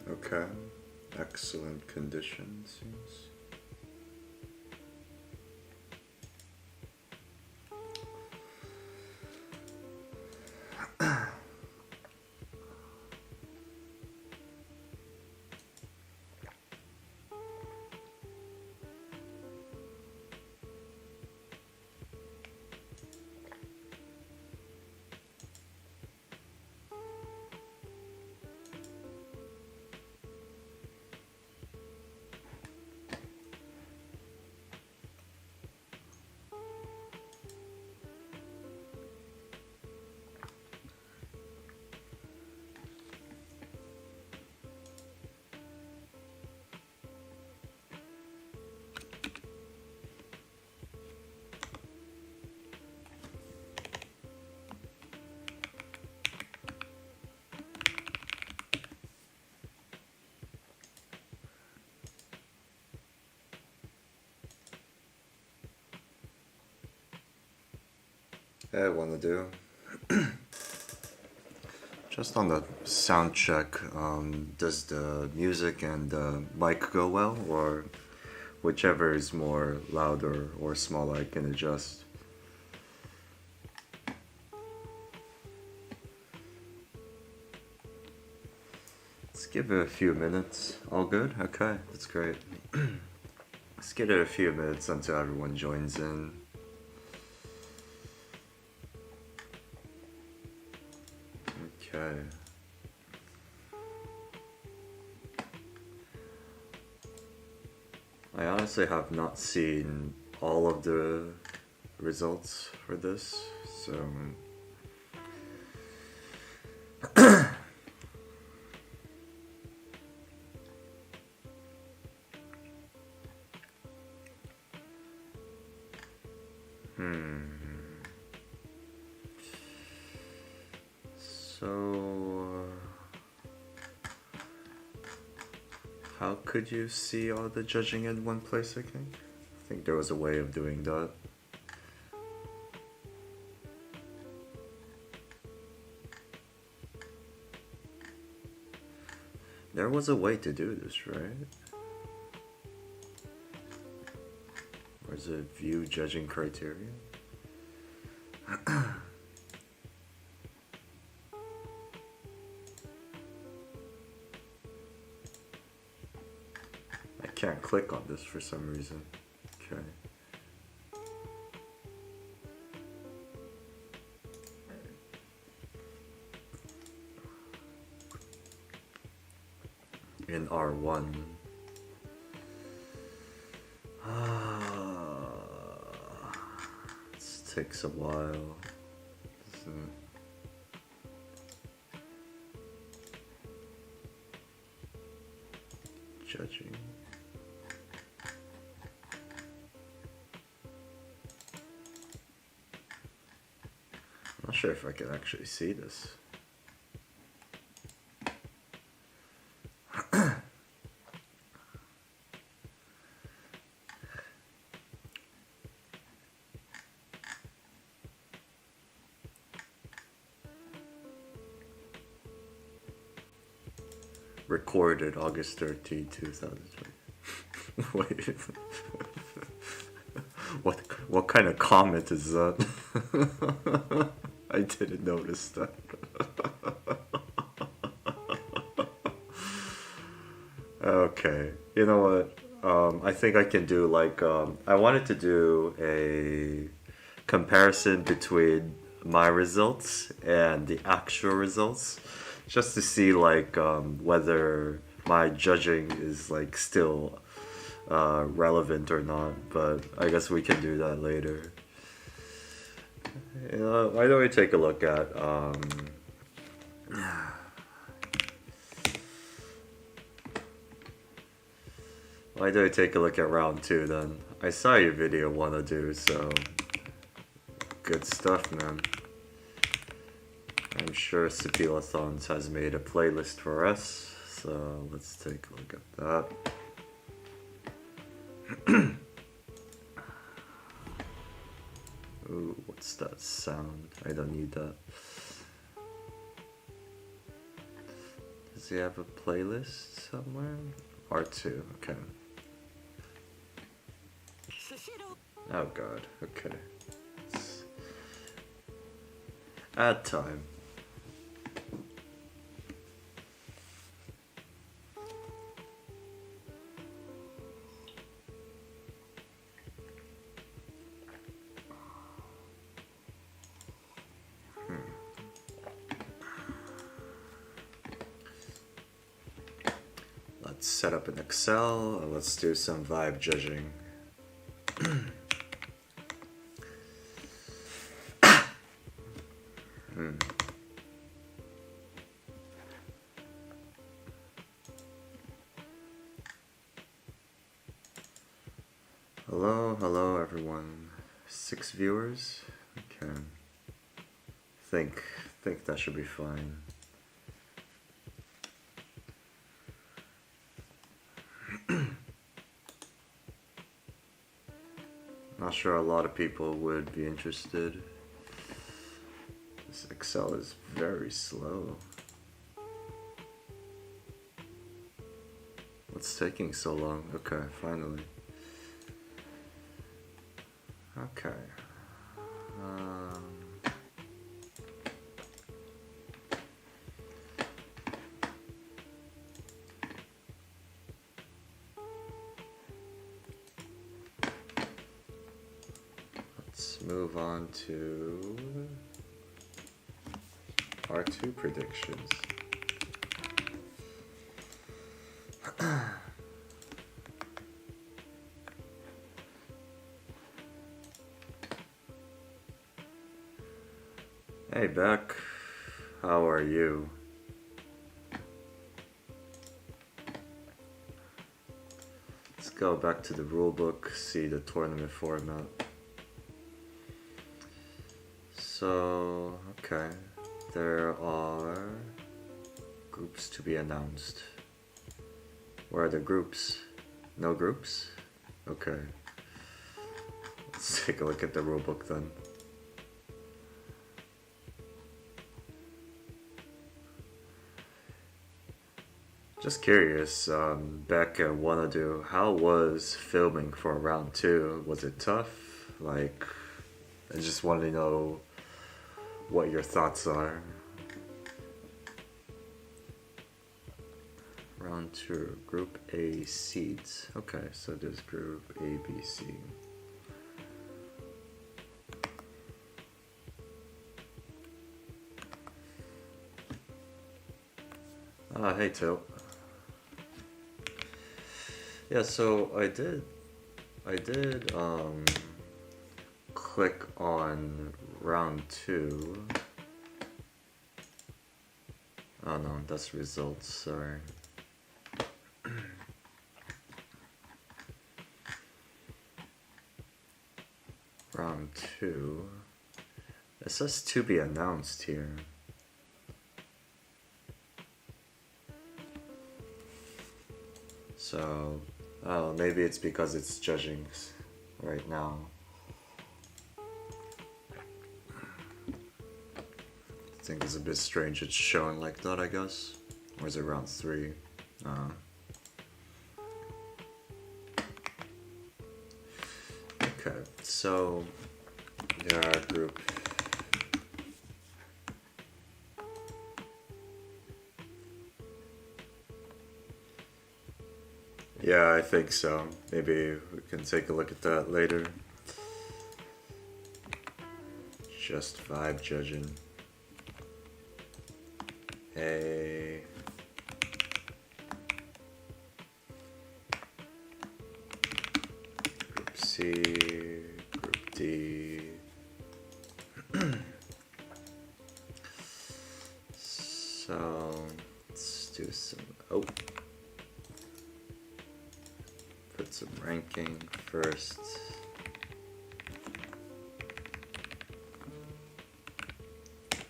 Okay, excellent condition seems. I want to do. Just on the sound check, does the music and the mic go well, or whichever is more louder or smaller I can adjust? Let's give it a few minutes. All good? Okay, that's great. Let's give it a few minutes until everyone joins in. Okay. I honestly have not seen all of the results for this, so So how could you see all the judging in one place, I think? I think there was a way of doing that. There was a way to do this, right? Or is it view judging criteria? I can't click on this for some reason. Okay. In R1. This takes a while. Judging. I'm not sure if I can actually see this. Recorded August 13, 2020. Wait. What kind of comment is that? I didn't notice that. Okay. You know what? I think I can do like I wanted to do a comparison between my results and the actual results, just to see like whether my judging is like still relevant or not. But I guess we can do that later. You know, why don't we take a look at why don't we take a look at round 2 then? I saw your video wanna do, so good stuff, man. I'm sure Sipilathons has made a playlist for us, so let's take a look at that. Ooh, what's that sound? I don't need that. Does he have a playlist somewhere? R2, okay. Oh god, okay. Add time. Let's set up an Excel and let's do some vibe judging. Hello everyone. 6 viewers? Okay. Think that should be fine. Not sure a lot of people would be interested. This Excel is very slow. What's taking so long? Okay, finally. Okay. Let's move on to R2 predictions. Hey Beck, how are you? Let's go back to the rulebook, see the tournament format. So, okay, there are groups to be announced. Where are the groups? No groups? Okay. Let's take a look at the rulebook then. Just curious, Beck and Wanadu, how was filming for round 2? Was it tough? Like, I just want to know what your thoughts are. Round 2, Group A seeds. Okay, so there's Group A, B, C. Hey Tilt. Yeah, so I did click on round 2. Oh no, that's results, sorry. Round 2. It says to be announced here. So, oh, maybe it's because it's judging right now. I think it's a bit strange it's showing like that, I guess. Or is it round 3? Okay, so there are group. Yeah, I think so. Maybe we can take a look at that later. Just vibe judging. Hey. Group C, Group D. So let's do some. Oh. Put some ranking first.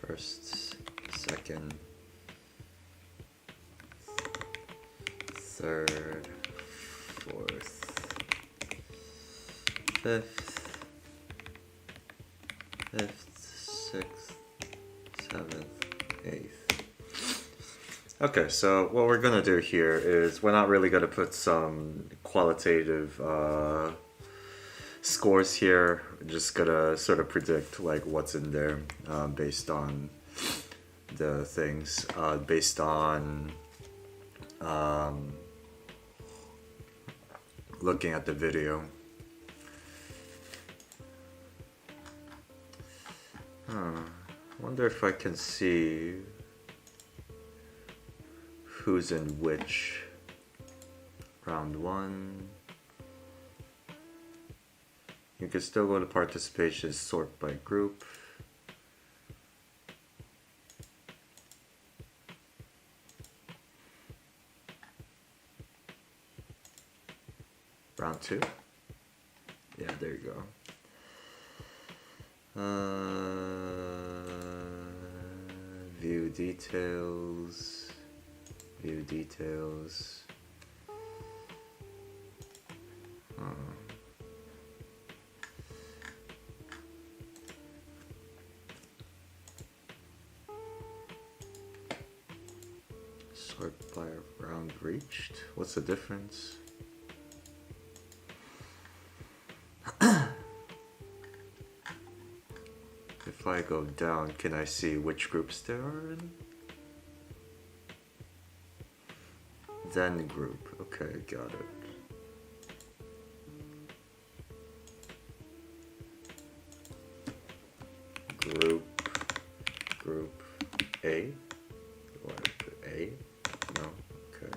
First, second, third, fourth, fifth, sixth, seventh, eighth. Okay, so what we're gonna do here is we're not really gonna put some qualitative scores here. We're just gonna sort of predict like what's in there based on the things, based on looking at the video. Wonder if I can see who's in which. Round 1. You can still go to participation, sort by group. Round 2. Yeah, there you go. View details. View details. Sort by round reached. What's the difference? If I go down, can I see which groups there are in? Then group. Okay, got it. Group A. What? A? No. Okay.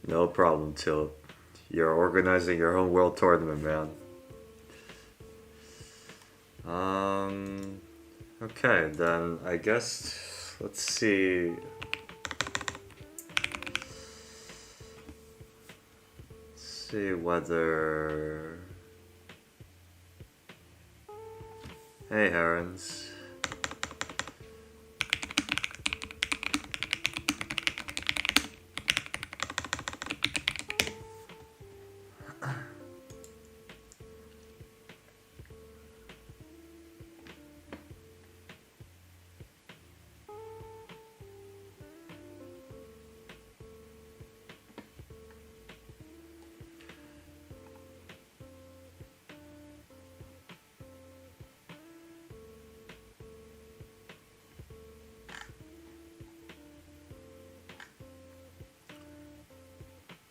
No problem, Tilt. You're organizing your own world tournament, man. Okay, then I guess let's see. See whether. Hey, Herons.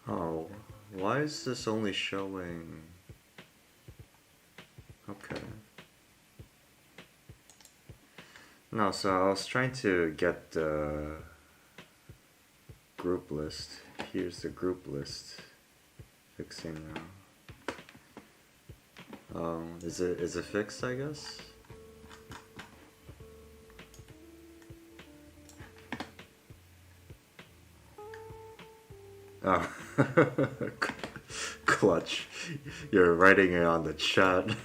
Oh, why is this only showing? Okay. No, so I was trying to get the group list. Here's the group list. Fixing now. Is it fixed, I guess? Oh. Clutch. You're writing it on the chat.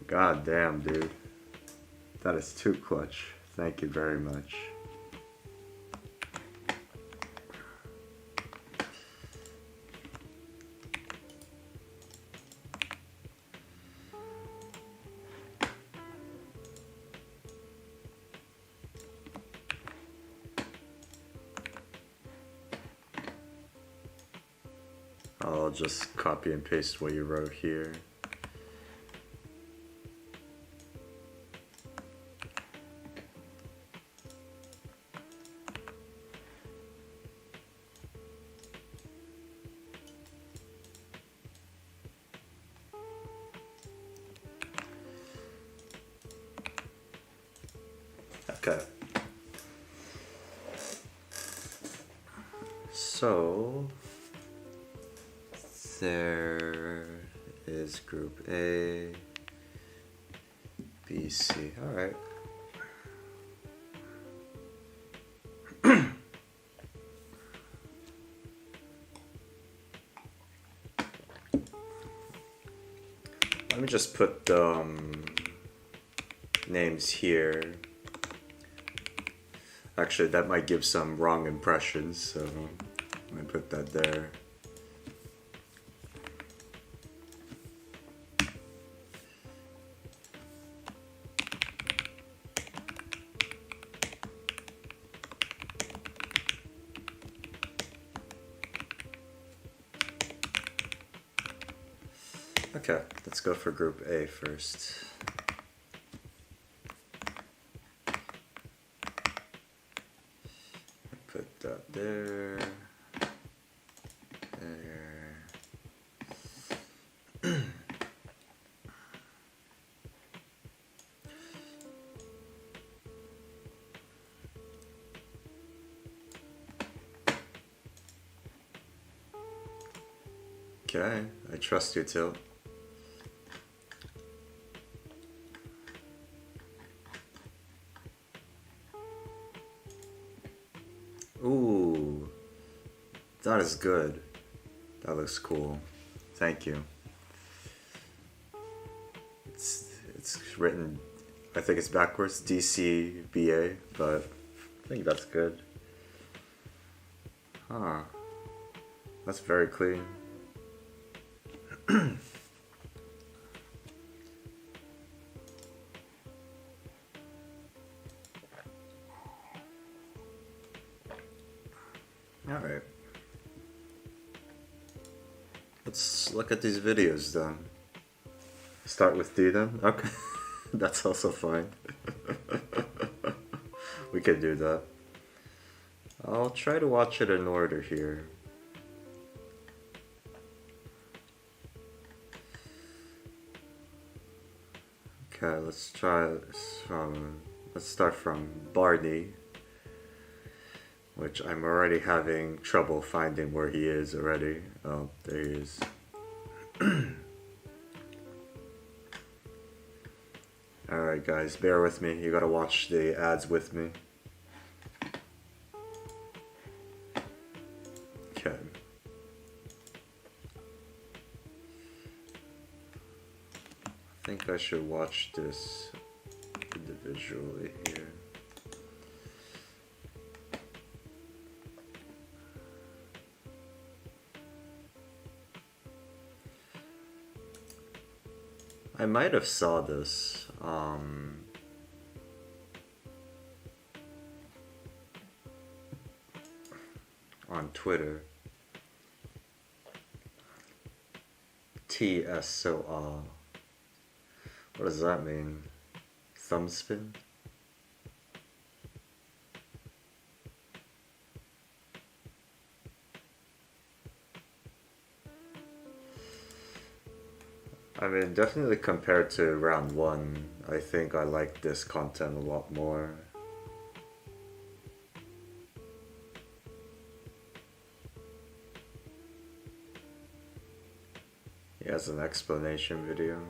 God damn, dude. That is too clutch. Thank you very much. I'll just copy and paste what you wrote here. Okay. So there is group A, B, C. All right. Let me just put names here. Actually, that might give some wrong impressions, so let me put that there. Okay, let's go for group A first. Put that there. There. Okay, I trust you, Tilt. Ooh, that is good. That looks cool. Thank you. It's written, I think it's backwards, DCBA, but I think that's good. Huh. That's very clean. Alright. Let's look at these videos then. Start with D then? Okay. That's also fine. We can do that. I'll try to watch it in order here. Okay, let's try let's start from Barney, which I'm already having trouble finding where he is already. Oh, there he is. Alright guys, bear with me. You gotta watch the ads with me. Okay. I think I should watch this individually here. I might have saw this on Twitter. TSOR. What does that mean? Thumb spin? I mean, definitely compared to round 1, I think I like this content a lot more. He has an explanation video.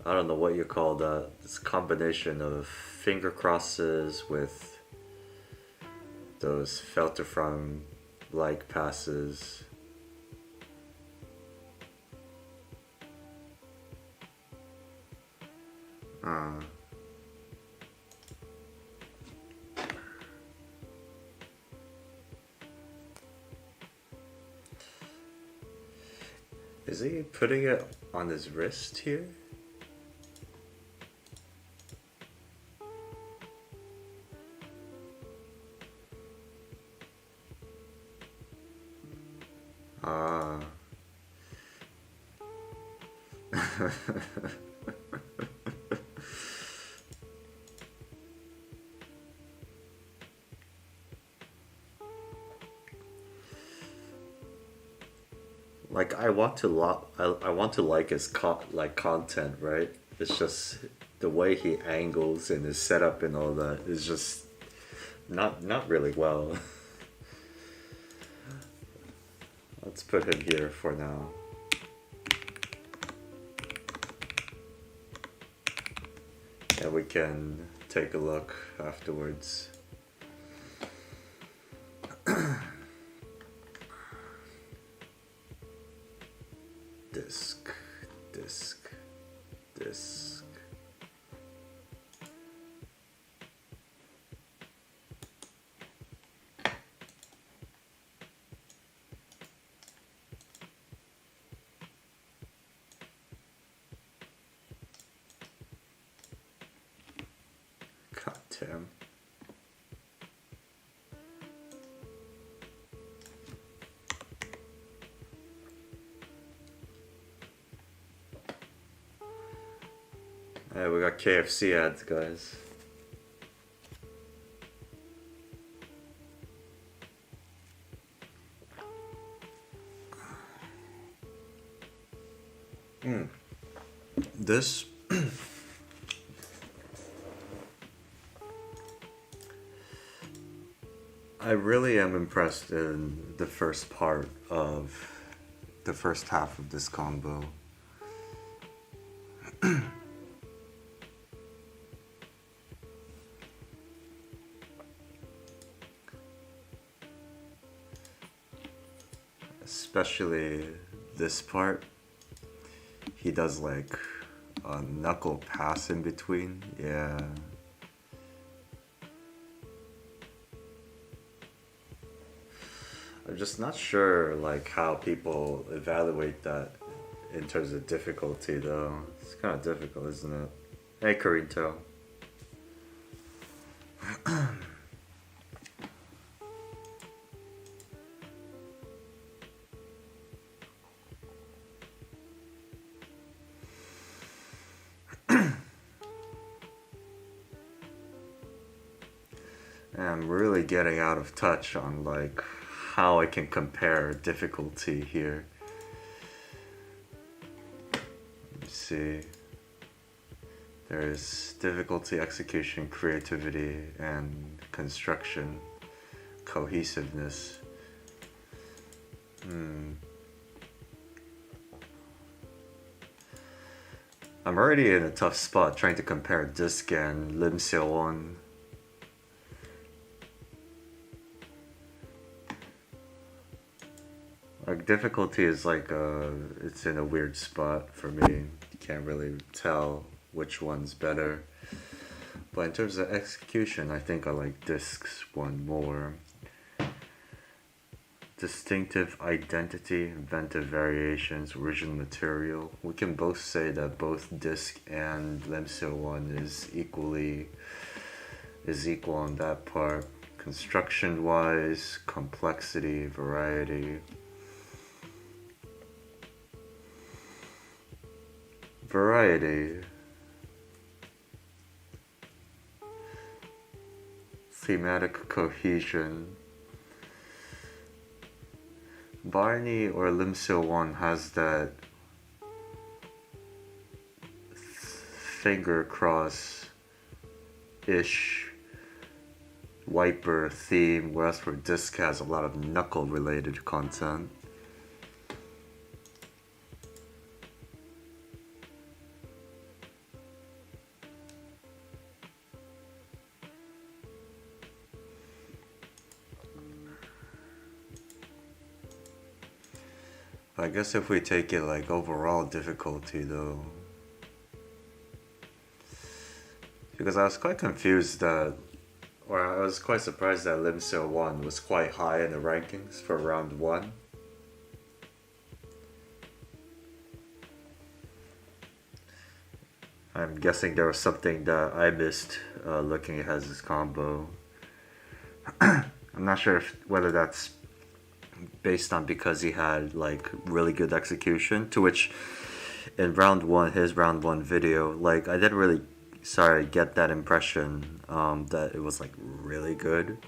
I don't know what you call that. It's a combination of finger crosses with those filter from like passes. Is he putting it on his wrist here? Ah. Like I want to like his content, right? It's just the way he angles and his setup and all that is just not really well. Let's put him here for now. And we can take a look afterwards. Disc, disc, disc. God damn. Hey, we got KFC ads, guys. This I really am impressed in the first part of the first half of this combo. Especially this part. He does like a knuckle pass in between. Yeah. I'm just not sure like how people evaluate that in terms of difficulty though. It's kind of difficult, isn't it? Hey, Carito. I'm really getting out of touch on like how I can compare difficulty here. Let's see. There's difficulty, execution, creativity, and construction, cohesiveness. I'm already in a tough spot trying to compare Disc and Lim Seo-won. Like difficulty is like it's in a weird spot for me. You can't really tell which one's better. But in terms of execution, I think I like Disc's one more. Distinctive identity, inventive variations, original material. We can both say that both Disc and Lim Seo-won is equal on that part. Construction wise, complexity, variety. Variety. Thematic cohesion. Barney or Lim Seo-won has that finger cross-ish wiper theme, whereas for Disc has a lot of knuckle related content. I guess if we take it like overall difficulty though, because I was quite confused that, or I was quite surprised that Lim Seo-won was quite high in the rankings for round 1. I'm guessing there was something that I missed looking at his combo. I'm not sure whether that's based on because he had like really good execution, to which in round 1, his round 1 video, like I didn't really get that impression that it was like really good.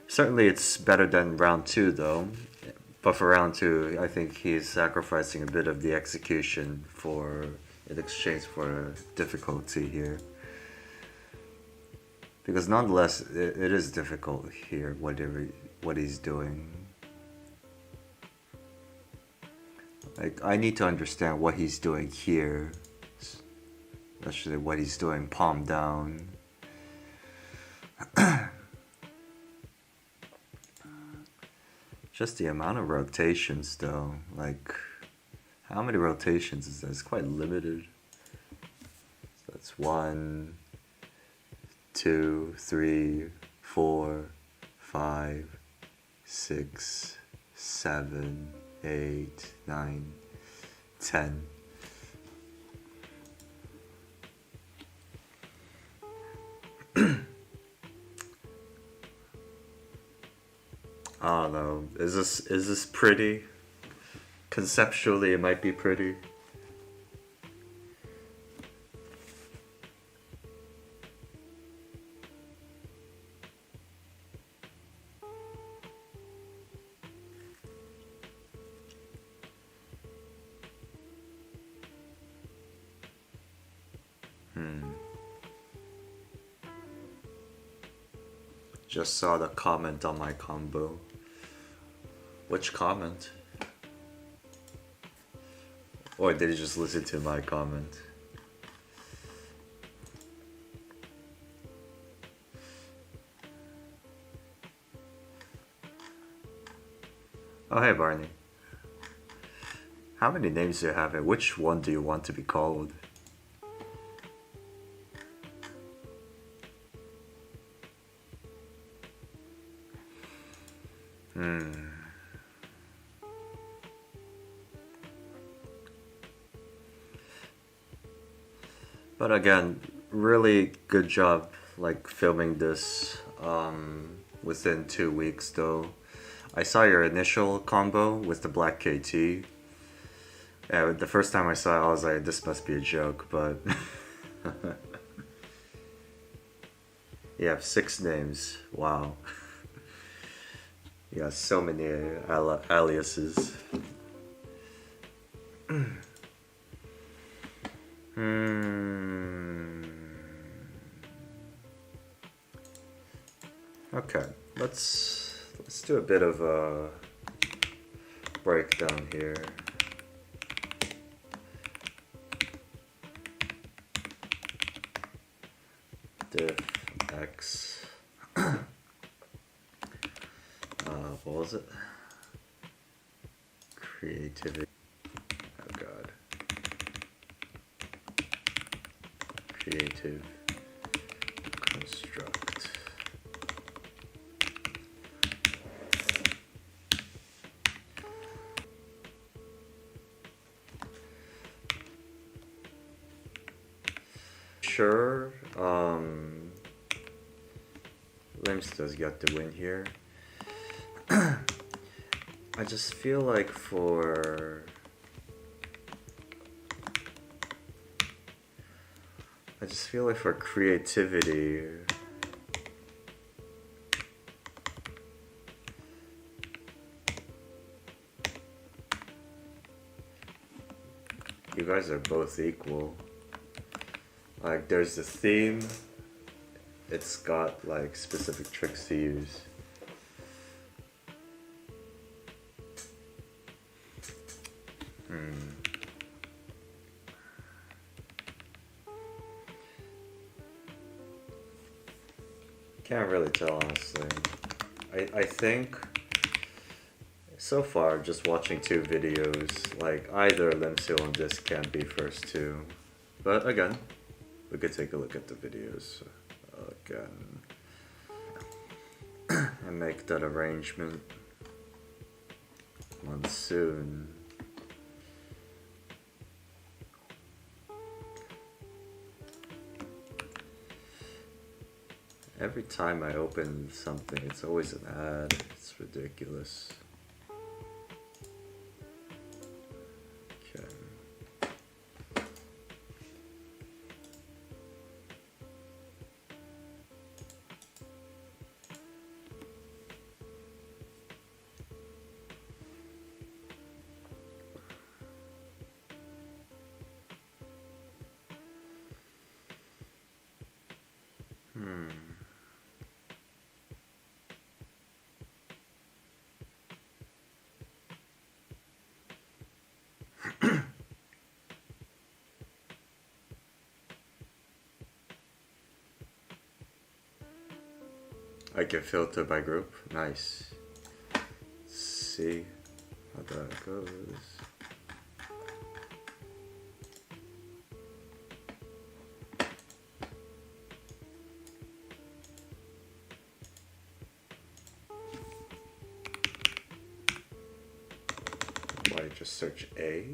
Certainly it's better than round 2 though, but for round 2 I think he's sacrificing a bit of the execution in exchange for difficulty here, because nonetheless it is difficult here what he's doing. Like I need to understand what he's doing here, especially what he's doing palm down. Just the amount of rotations though, like how many rotations is that? It's quite limited. So that's 1, 2, 3, 4, 5, 6, 7, 8, 9, 10. I don't know. Is this pretty? Conceptually, it might be pretty. Just saw the comment on my combo. Which comment? Or did you just listen to my comment? Oh, hey Barney. How many names do you have and which one do you want to be called? But again, really good job like filming this within 2 weeks though. I saw your initial combo with the black KT. And the first time I saw it, I was like, this must be a joke, but you have 6 names. Wow. You got so many aliases. Okay, let's do a bit of a breakdown here. Diff X. What was it? Creativity. Oh god. Creative construct. Sure, Limsta's got the win here. I just feel like for creativity, you guys are both equal. Like there's the theme, it's got like specific tricks to use. Can't really tell honestly. I think so far just watching 2 videos, like either Limsil and this can be first 2. But again, we could take a look at the videos again and make that arrangement. Monsoon. Every time I open something, it's always an ad. It's ridiculous. Okay. I can filter by group. Nice. see how that goes. Might just search A.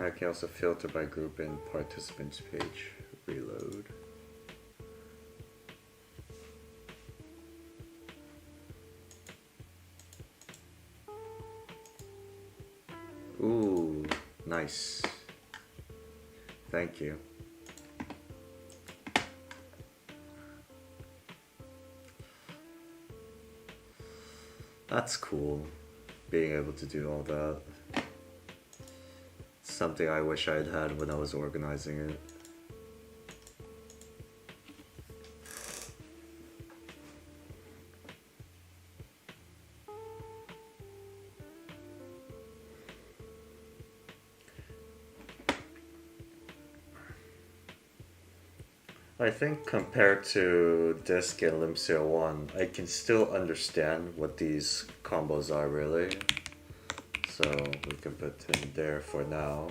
I can also filter by group in participants page. Reload. Ooh, nice. Thank you. That's cool, being able to do all that. Something I wish I had had when I was organizing it. I think compared to Disc and Limseo 1, I can still understand what these combos are really. So we can put in there for now.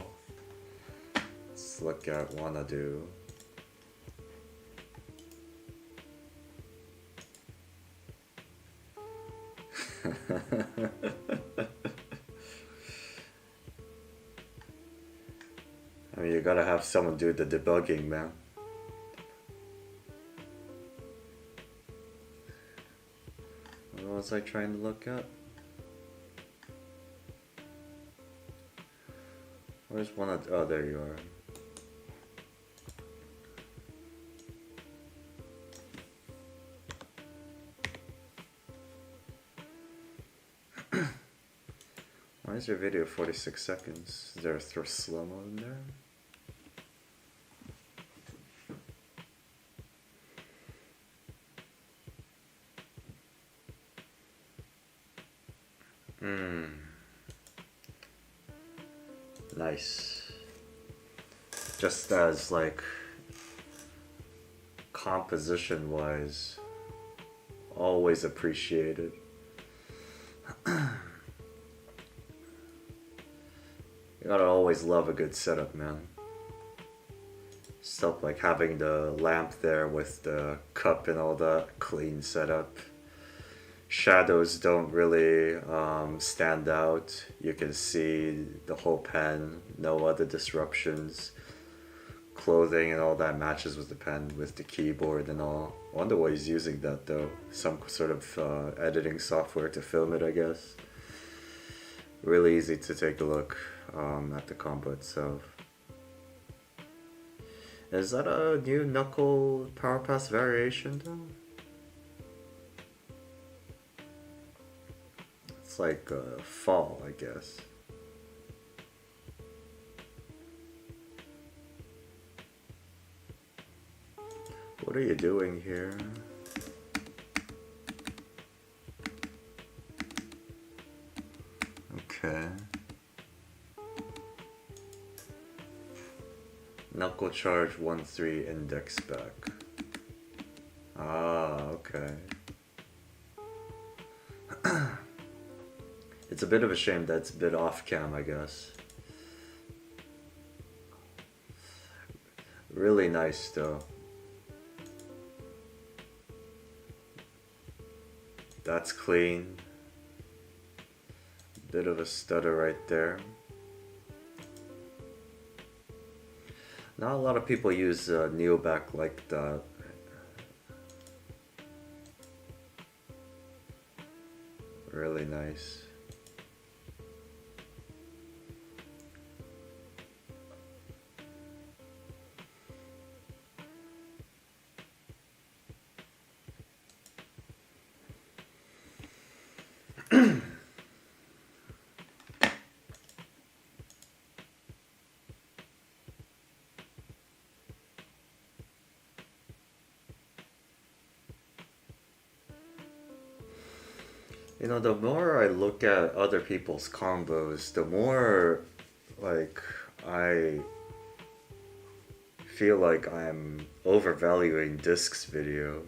Let's look at Wanna Do. I mean, you gotta have someone do the debugging, man. What was I trying to look at? Where's one of, oh, there you are. Why is your video 46 seconds? Is there a slow-mo in there? Nice. Just as like composition wise, always appreciated. You gotta always love a good setup, man. Stuff like having the lamp there with the cup and all that, clean setup. Shadows don't really stand out. You can see the whole pen, no other disruptions. Clothing and all that matches with the pen, with the keyboard and all. I wonder why he's using that though. Some sort of editing software to film it, I guess. Really easy to take a look at the combo itself. Is that a new knuckle power pass variation though? It's like fall, I guess. What are you doing here? Okay. Knuckle charge 1-3 index back. Ah, okay. It's a bit of a shame that's a bit off cam, I guess. Really nice though. That's clean. Bit of a stutter right there. Not a lot of people use neoback like that. Really nice. You know, the more I look at other people's combos, the more like I feel like I'm overvaluing Disc's video.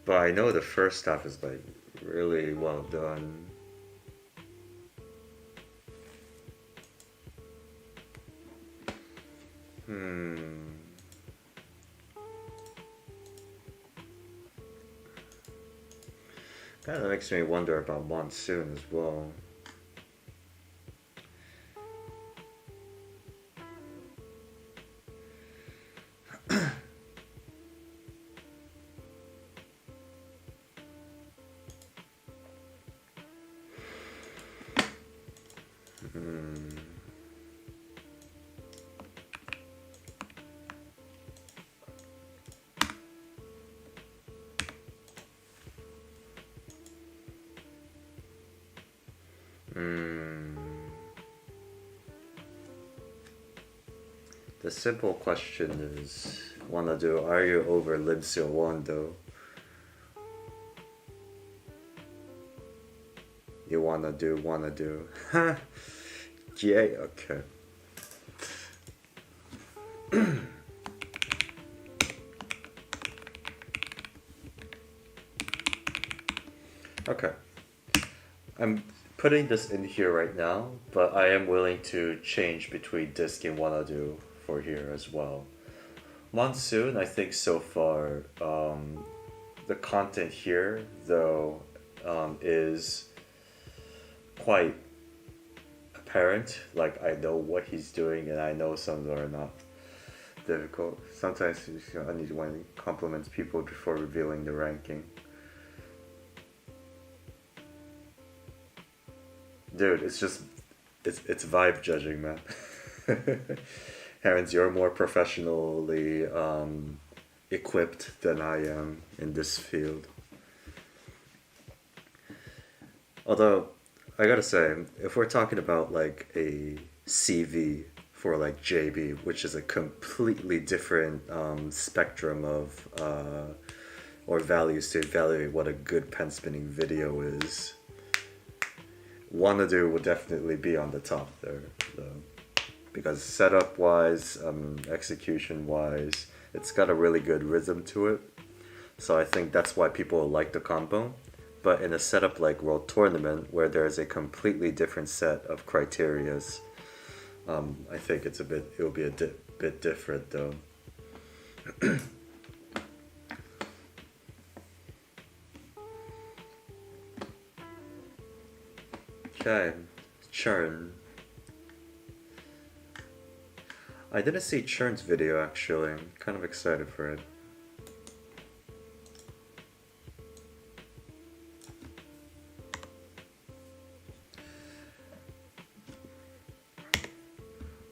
But I know the first half is like really well done. Kind of makes me wonder about Monsoon as well. The simple question is, wanna do, are you over Lim Seo Won though? You wanna do. Yeah, okay. Okay. I'm putting this in here right now, but I am willing to change between disc and wanna do for here as well. Monsoon, I think so far, the content here, though, is quite apparent. Like, I know what he's doing, and I know some are not difficult. Sometimes I need to compliment people before revealing the ranking. Dude, it's vibe judging, man. Terrence, you're more professionally equipped than I am in this field. Although, I gotta say, if we're talking about like a CV for like JB, which is a completely different spectrum of or values to evaluate what a good pen spinning video is, Wanna Do would definitely be on the top there, though. Because setup wise, execution wise, it's got a really good rhythm to it. So I think that's why people like the combo. But in a setup like World Tournament, where there's a completely different set of criterias, I think it'll be a bit different though. Okay, Churn. I didn't see Churn's video actually. I'm kind of excited for it.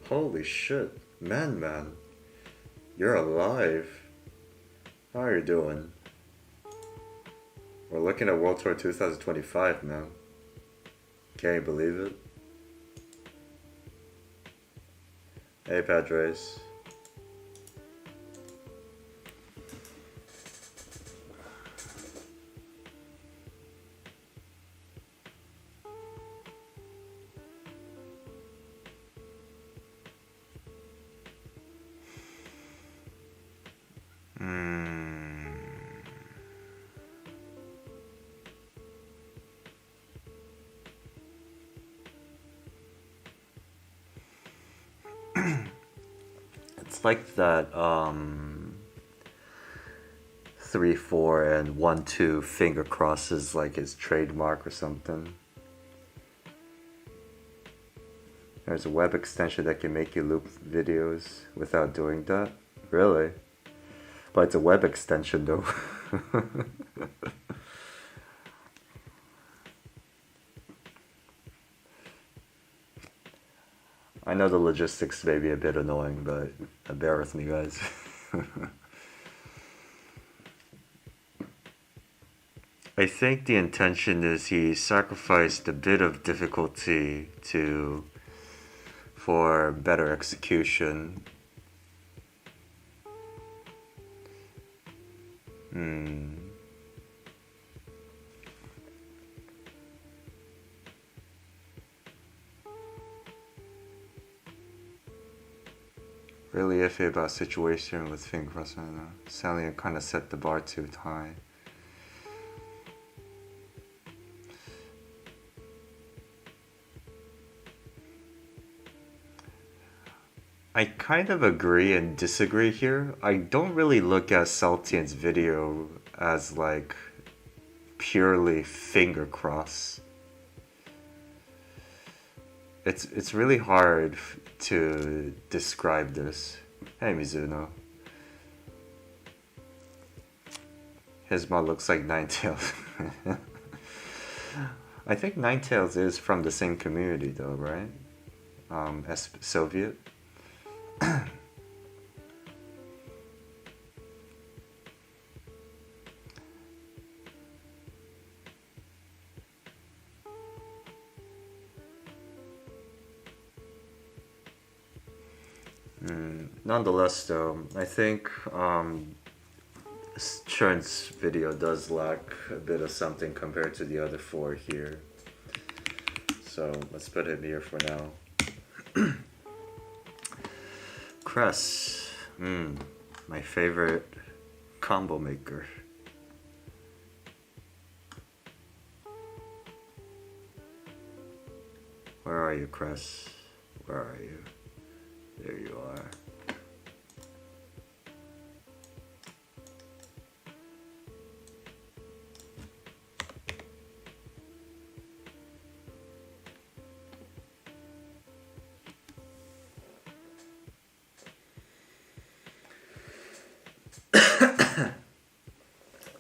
Holy shit. Man. You're alive. How are you doing? We're looking at World Tour 2025 now. Can you believe it? Hey, Padres. It's like that 3-4 and 1-2 finger crosses like his trademark or something. There's a web extension that can make you loop videos without doing that. Really? But it's a web extension though. I know the logistics may be a bit annoying, but bear with me, guys. I think the intention is he sacrificed a bit of difficulty for better execution. Really iffy about situation with finger crossing. Sally kind of set the bar too high. I kind of agree and disagree here. I don't really look at Saltian's video as like purely finger cross. It's really hard to describe this. Hey Mizuno. His mod looks like Ninetales. I think Ninetales is from the same community though, right? As Soviet. Nonetheless, though, I think Churn's video does lack a bit of something compared to the other four here. So let's put him here for now. Cress, my favorite combo maker. Where are you, Cress? Where are you? There you are.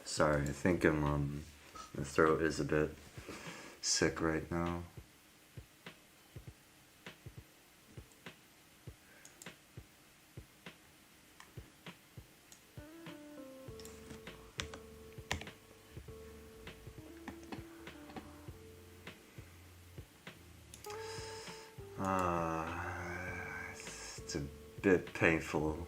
Sorry, I think my throat is a bit sick right now. It's a bit painful.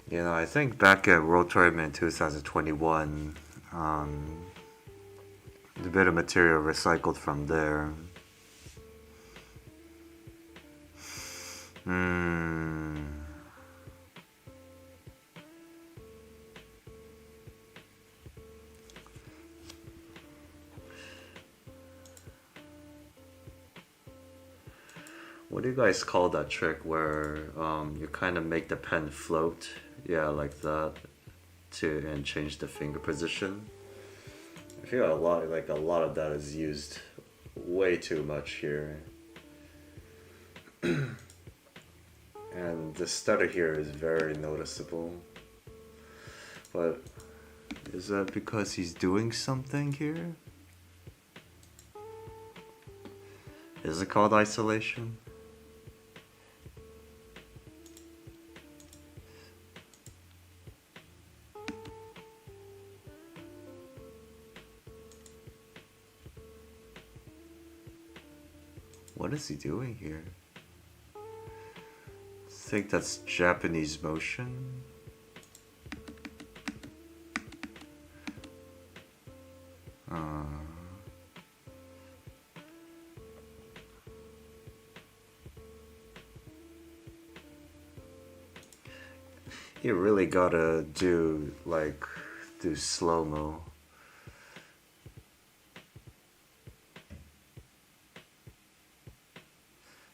You know, I think back at World Tournament 2021, a bit of material recycled from there. What do you guys call that trick where you kind of make the pen float? Yeah, like that, and change the finger position. I feel a lot of that is used way too much here. And the stutter here is very noticeable. But is that because he's doing something here? Is it called isolation? What is he doing here? I think that's Japanese motion. You really gotta do slow-mo.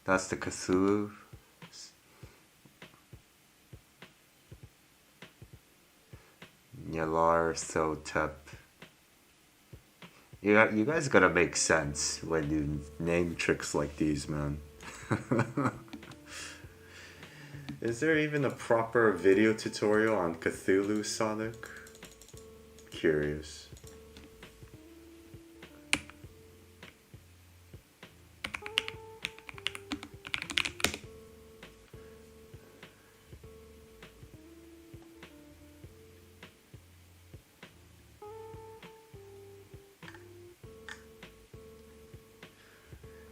That's the Cthulhu. Yalar Thotep. You guys gotta make sense when you name tricks like these, man. Is there even a proper video tutorial on Cthulhu Sonic? Curious.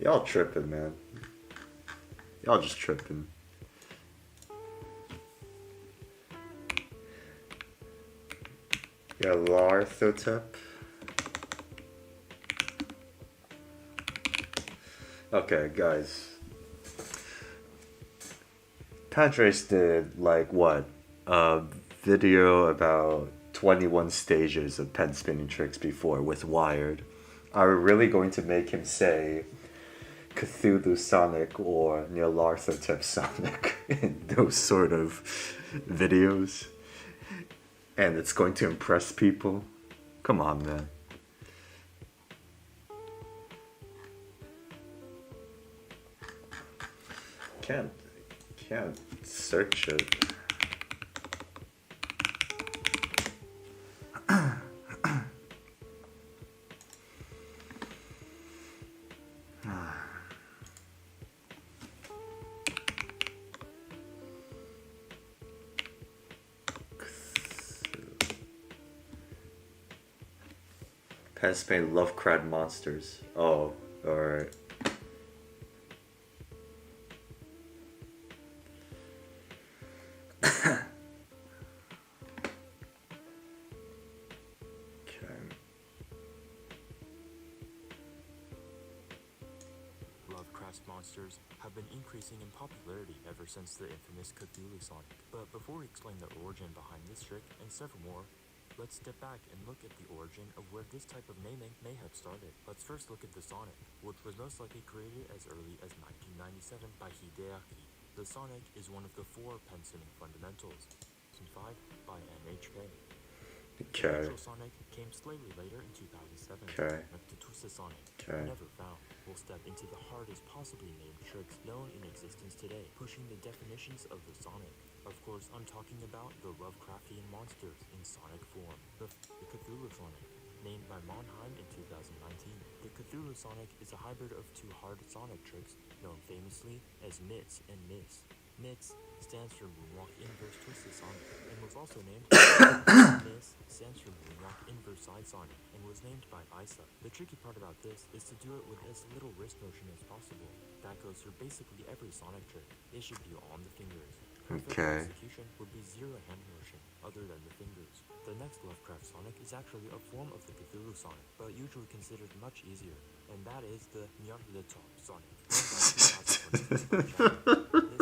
Y'all tripping, man. Y'all just tripping. Yeah, Larthotep. Okay, guys. Padres did like what? A video about 21 stages of pen spinning tricks before with Wired. Are we really going to make him say Cthulhu Sonic or Nyarlathotep Sonic in those sort of videos? And it's going to impress people? Come on, man. Can't search it. PenSpinning Lovecraft Monsters. Oh, alright. Lovecraft's monsters have been increasing in popularity ever since the infamous Cthulhu Sonic. But before we explain the origin behind this trick and several more, let's step back and look at the origin of where this type of naming may have started. Let's first look at the Sonic, which was most likely created as early as 1997 by Hideaki. The Sonic is one of the 4 pen spinning fundamentals, 2005 by MHK. Okay. The actual Sonic came slightly later in 2007. Okay. The Twisted Sonic, Okay. never found. We'll step into the hardest possibly named tricks known in existence today, pushing the definitions of the Sonic. Of course, I'm talking about the Lovecraftian monsters in Sonic form. The Cthulhu Sonic, named by Monheim in 2019. The Cthulhu Sonic is a hybrid of 2 hard Sonic tricks, known famously as Mitts and Miss. Mitts stands for Moonwalk Inverse Twisted Sonic, and was also named Miss stands for Moonwalk Inverse Side Sonic, and was named by ISA. The tricky part about this is to do it with as little wrist motion as possible. That goes for basically every Sonic trick. It should be on the fingers. Perfect Okay. execution would be 0 hand motion, other than the fingers. The next Lovecraft Sonic is actually a form of the Cthulhu Sonic, but usually considered much easier, and that is the Nyarlathotep Sonic. This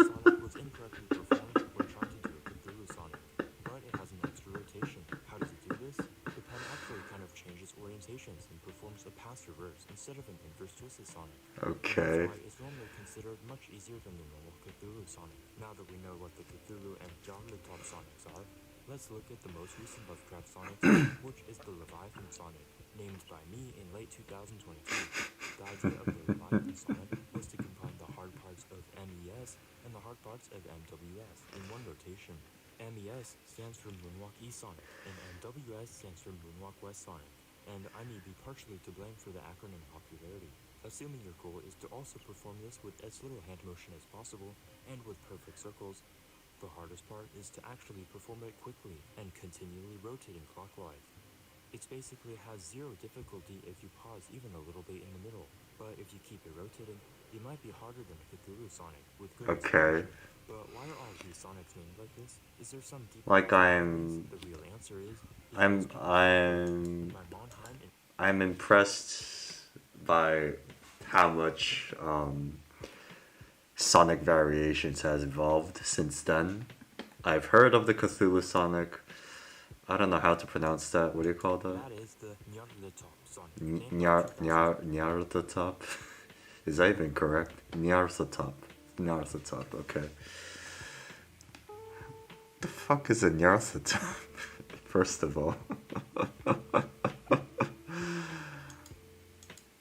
Sonic was incorrectly performed when trying to do a Cthulhu Sonic, but it has an extra rotation. How does it do this? The pen actually kind of changes orientations and performs a pass reverse instead of an inverse twisted Sonic. Okay. That's why it's normally considered much easier than the normal Cthulhu Sonic. Now that we know what the Cthulhu and Nyarlathotep Sonics are, let's look at the most recent Lovecraft Sonic, which is the Leviathan Sonic, named by me in late 2022. The idea of the Leviathan Sonic was to combine the hard parts of MES and the hard parts of MWS in one rotation. MES stands for Moonwalk East Sonic, and MWS stands for Moonwalk West Sonic, and I may be partially to blame for the acronym popularity. Assuming your goal is to also perform this with as little hand motion as possible, and with perfect circles, the hardest part is to actually perform it quickly and continually rotating clockwise. It basically has 0 difficulty if you pause even a little bit in the middle, but if you keep it rotating, it might be harder than a Cthulhu Sonic with good Okay. execution. But why are all these Sonics named like this? Is there some deep Like The real answer is I'm impressed by how much Sonic variations has evolved since then. I've heard of the Cthulhu Sonic. I don't know how to pronounce that. What do you call that? That is the Nyarlathotep Sonic. Nyarlathotep. Is that even correct? Nyarlathotep. Nyarlathotep. Okay. What the fuck is a Nyarlathotep? First of all.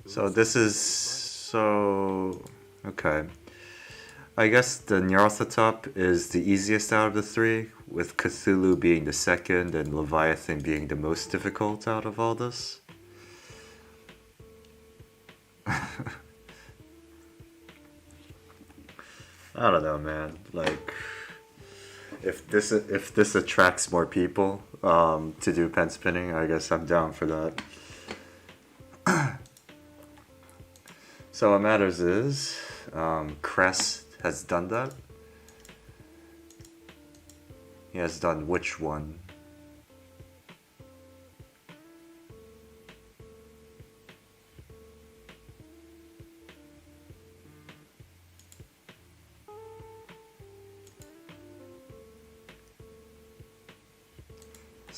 So this is okay. I guess the Nyarlathotep is the easiest out of the 3, with Cthulhu being the second and Leviathan being the most difficult out of all this. I don't know, man. Like, if this attracts more people to do pen spinning, I guess I'm down for that. So what matters is, Crest has done that. He has done which one?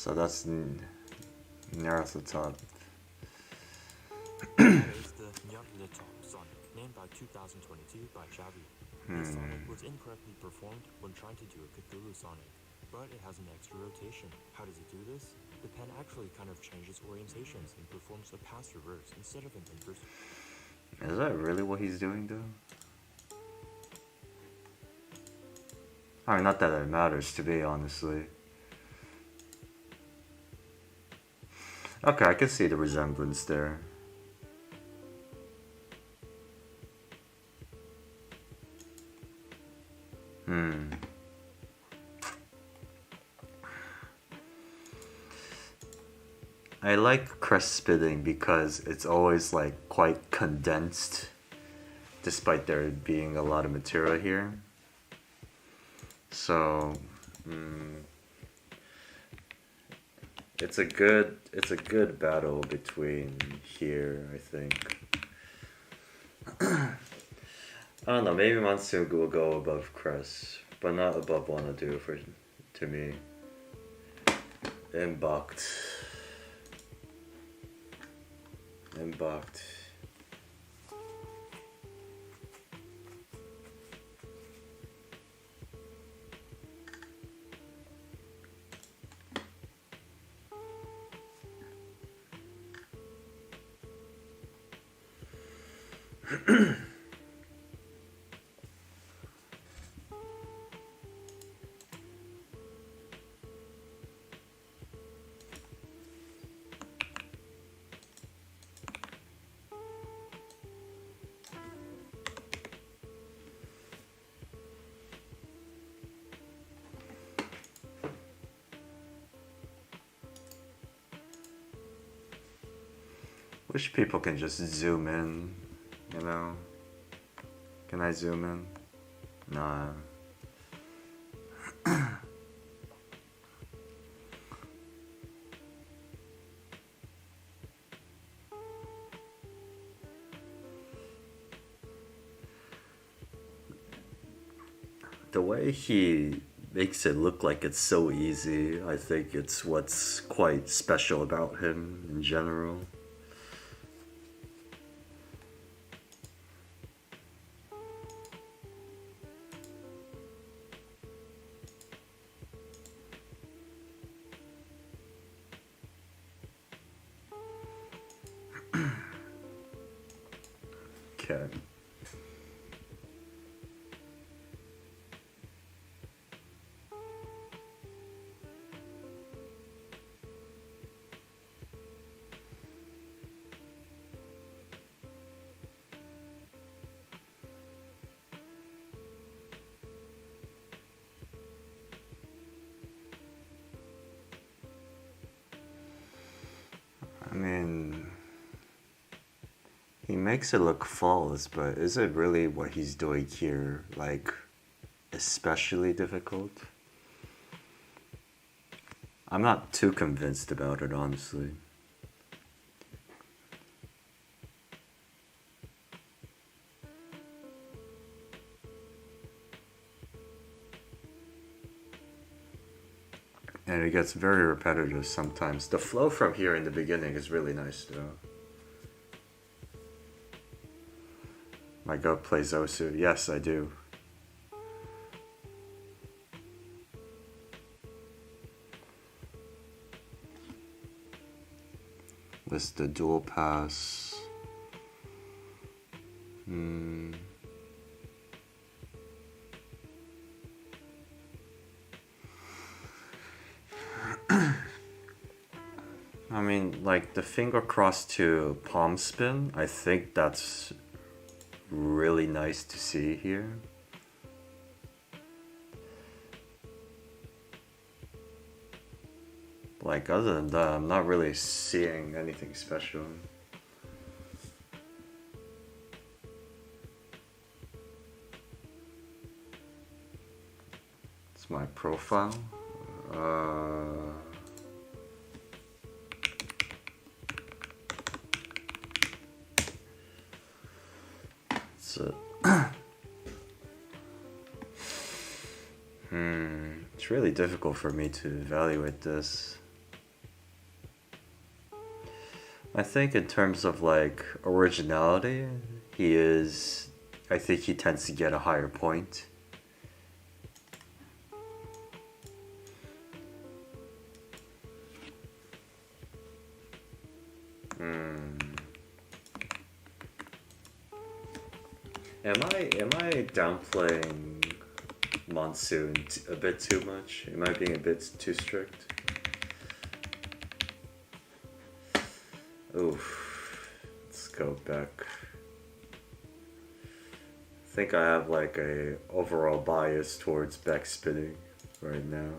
So that's near the top. That is the Nyarlathotep Sonic, named by 2022 by Xavi. This Sonic was incorrectly performed when trying to do a Cthulhu Sonic, but it has an extra rotation. How does it do this? The pen actually kind of changes orientations and performs a pass reverse instead of an inverse. Is that really what he's doing though? I mean, not that it matters to me, honestly. Okay, I can see the resemblance there. I like crest spinning because it's always like quite condensed, despite there being a lot of material here. So, it's a good battle between here, I think. I don't know, maybe Monsoon will go above crest, but not above Wanadu to me. Embarked. Wish people can just zoom in, you know? Can I zoom in? Nah. The way he makes it look like it's so easy, I think it's what's quite special about him in general. Okay. I mean, he makes it look flawless, but is it really what he's doing here, like, especially difficult? I'm not too convinced about it, honestly. And it gets very repetitive sometimes. The flow from here in the beginning is really nice though. My goat plays Osu. Yes, I do. This is the dual pass. I mean, like the finger cross to palm spin, I think that's really nice to see here. Like, other than that, I'm not really seeing anything special. It's my profile. So, it's really difficult for me to evaluate this. I think in terms of like originality, he is. I think he tends to get a higher point. Am I downplaying Monsoon a bit too much? Am I being a bit too strict? Oof. Let's go back. I think I have like a overall bias towards backspinning right now.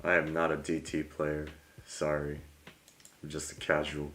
I am not a DT player. Sorry. I'm just a casual.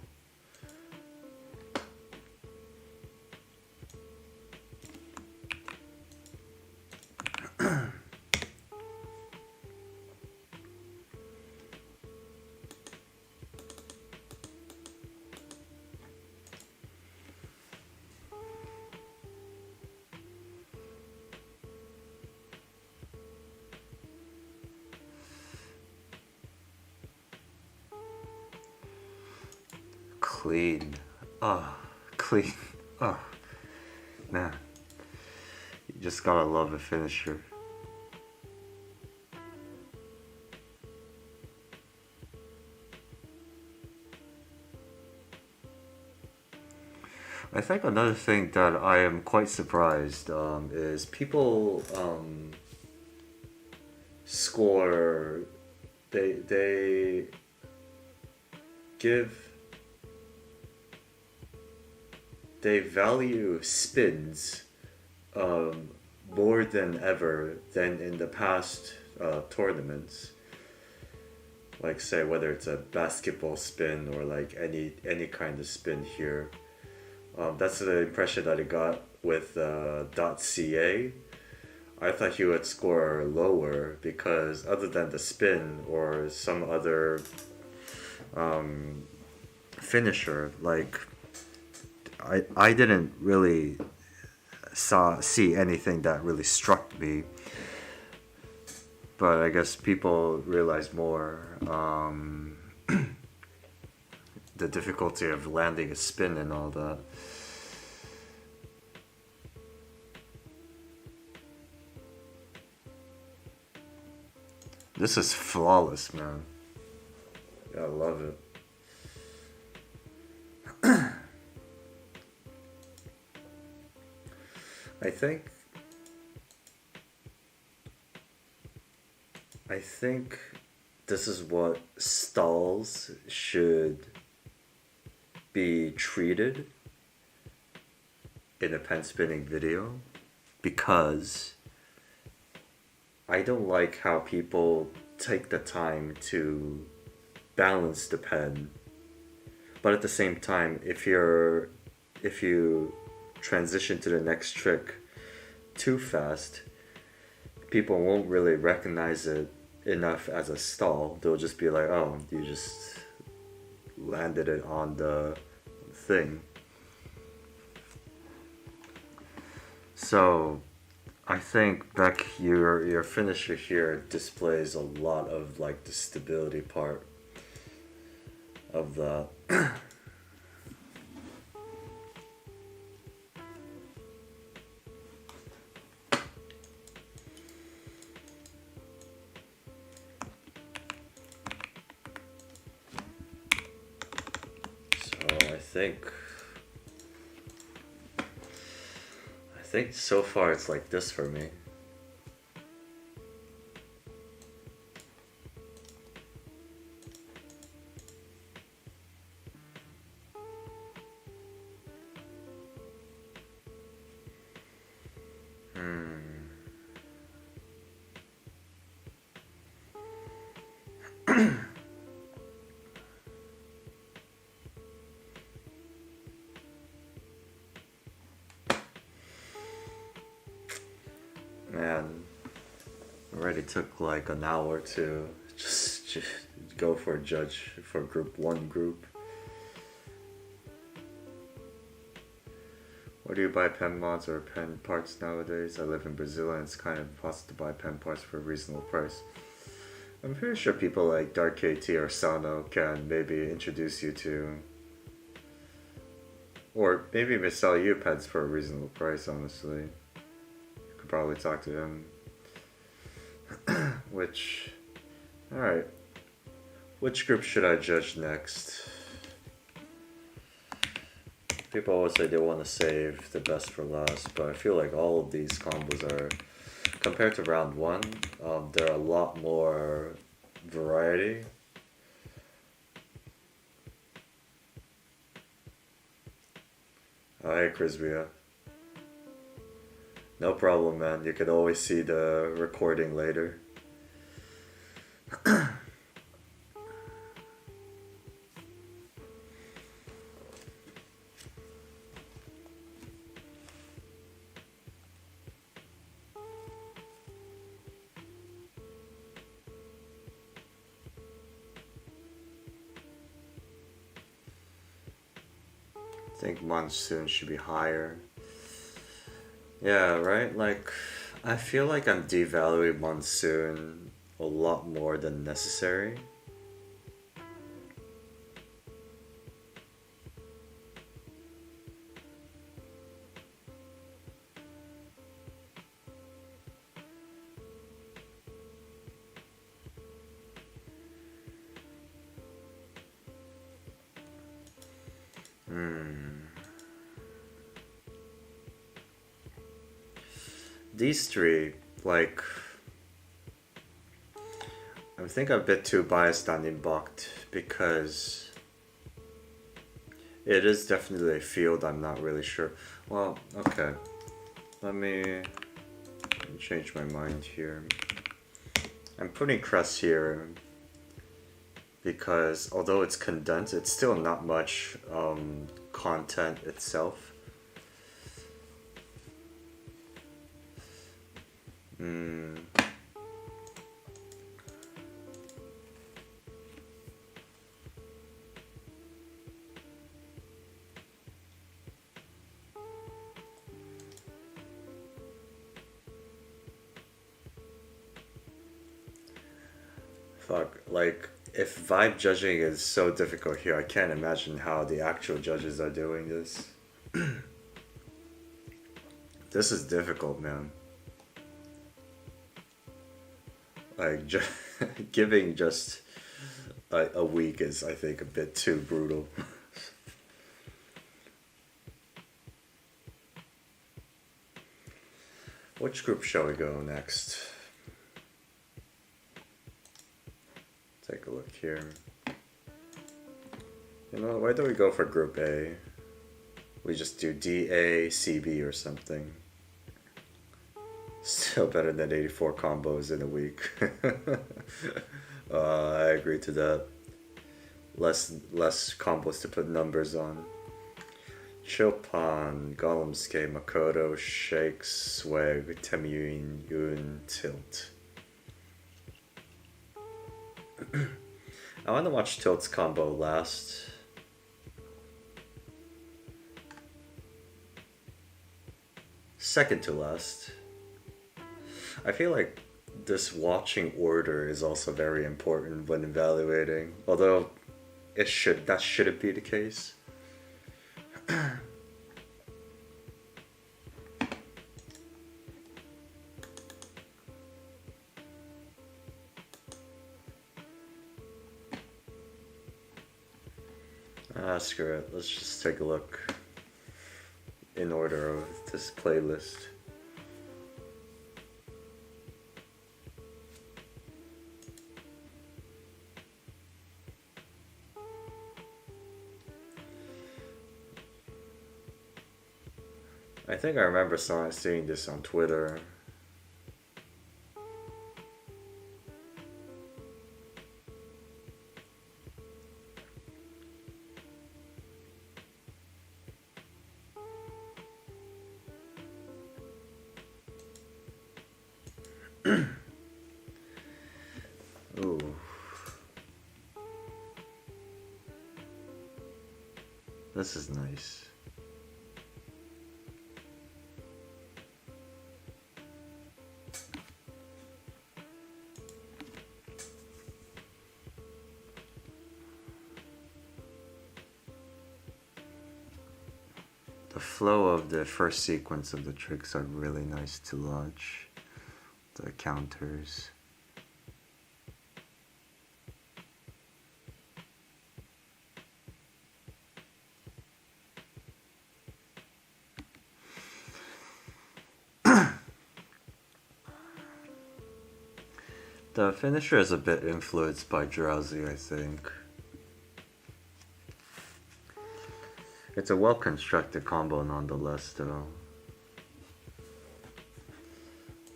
Clean. Ah, clean. Ah, man. You just gotta love a finisher. I think another thing that I am quite surprised is people score. They give they value spins more than ever than in the past tournaments. Like say whether it's a basketball spin or like any kind of spin here. That's the impression that I got with .ca. I thought he would score lower because other than the spin or some other finisher, like I didn't really see anything that really struck me. But I guess people realize more the difficulty of landing a spin and all that. This is flawless, man. I love it. I think this is what stalls should be treated in a pen spinning video, because I don't like how people take the time to balance the pen, but at the same time, if you transition to the next trick too fast, people won't really recognize it enough as a stall. They'll just be like, oh, you just landed it on the thing. So I think Beck, your finisher here displays a lot of like the stability part of that. I think so far it's like this for me. Man, already took like an hour to just go for a judge for group 1 group. Or do you buy pen mods or pen parts nowadays? I live in Brazil and it's kind of impossible to buy pen parts for a reasonable price. I'm pretty sure people like Dark KT or Sano can maybe introduce you to, or maybe even sell you pens for a reasonable price, honestly. You could probably talk to him. Which, alright. Which group should I judge next? People always say they want to save the best for last, but I feel like all of these combos are, compared to round one, there are a lot more variety. Hi, Crisbia. No problem, man. You can always see the recording later. I think monsoon should be higher. Yeah, right? Like, I feel like I'm devaluing monsoon a lot more than necessary. These three, like, I think I'm a bit too biased on Impact because it is definitely a field I'm not really sure. Well, okay. Let me change my mind here. I'm putting Crest here because although it's condensed, it's still not much content itself. Fuck, like, if vibe judging is so difficult here, I can't imagine how the actual judges are doing this. This is difficult, man. Like, giving just a week is, I think, a bit too brutal. Which group shall we go next? Take a look here. You know, why don't we go for Group A? We just do DA, CB or something. Still better than 84 combos in a week. I agree to that. Less combos to put numbers on. Chilpan, Golemsuke, Makoto, Shake, Swag, Temuyun, Yun, Tilt. I want to watch Tilt's combo last. Second to last. I feel like this watching order is also very important when evaluating, although that shouldn't be the case. Screw it. Let's just take a look in order of this playlist. I think I remember seeing this on Twitter. Ooh. This is nice. The flow of the first sequence of the tricks are really nice to launch. The counters. The finisher is a bit influenced by Drowsy, I think. It's a well-constructed combo nonetheless, though.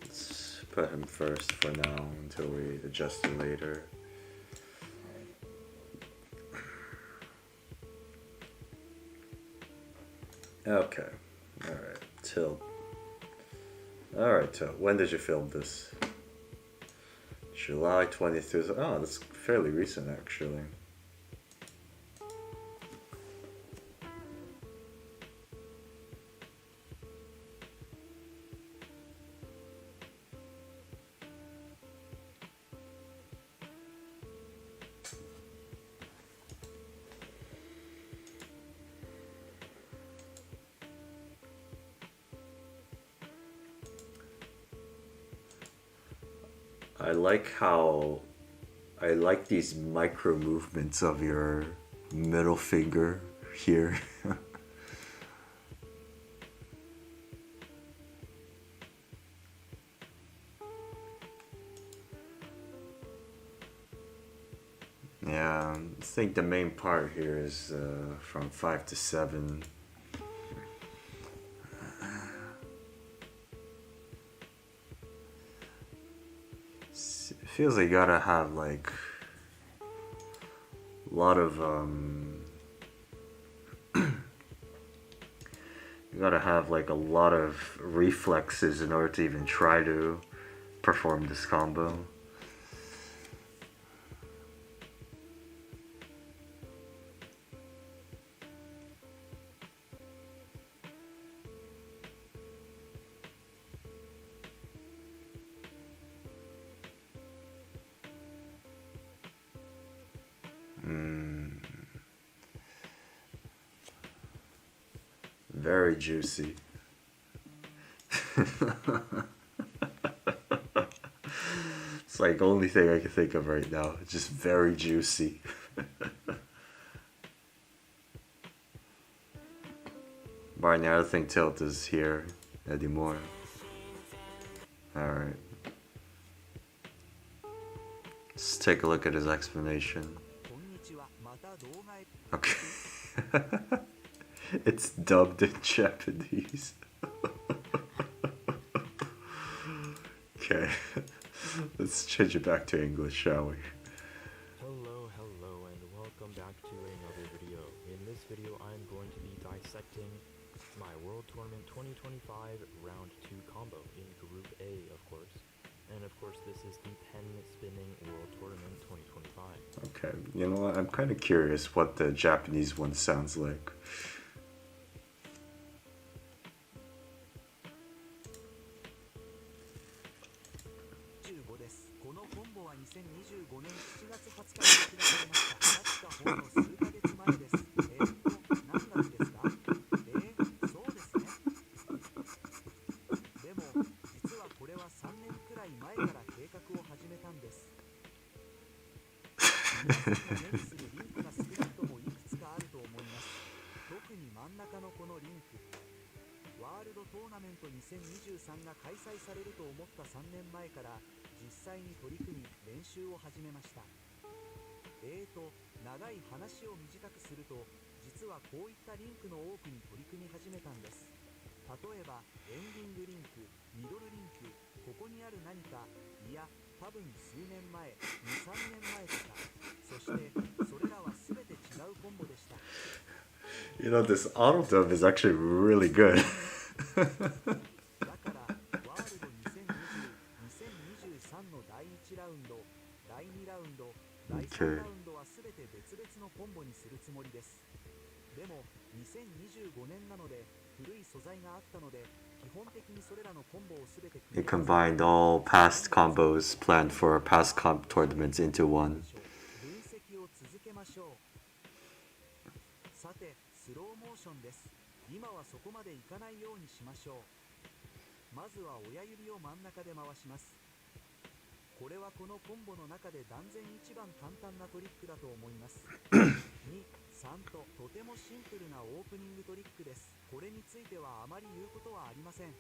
Let's put him first for now until we adjust it later. Okay. Alright, Tilt. Alright, Tilt. When did you film this? July 23rd. Oh, that's fairly recent, actually. I like these micro movements of your middle finger here. Yeah, I think the main part here is from 5 to 7. It feels like you gotta have like a lot of you gotta have like a lot of reflexes in order to even try to perform this combo. Very juicy. It's like the only thing I can think of right now. It's just very juicy. Barney, I don't think Tilt is here anymore. Alright. Let's take a look at his explanation. Okay. It's dubbed in Japanese. Okay. Let's change it back to English, shall we? Hello, and welcome back to another video. In this video, I'm going to be dissecting my World Tournament 2025 Round 2 combo in Group A, of course. And of course, this is the PenSpinning World Tournament 2025. Okay, you know what? I'm kind of curious what the Japanese one sounds like. You know, this auto dub is actually really good. Okay. It combined all past combos planned for past comp tournaments into one. 今はそこまでいかないようにしましょう。まずは親指を真ん中で回します。これはこのコンボの中で断然一番簡単なトリックだと思います。2、3ととてもシンプルなオープニングトリックです。これについてはあまり言うことはありません。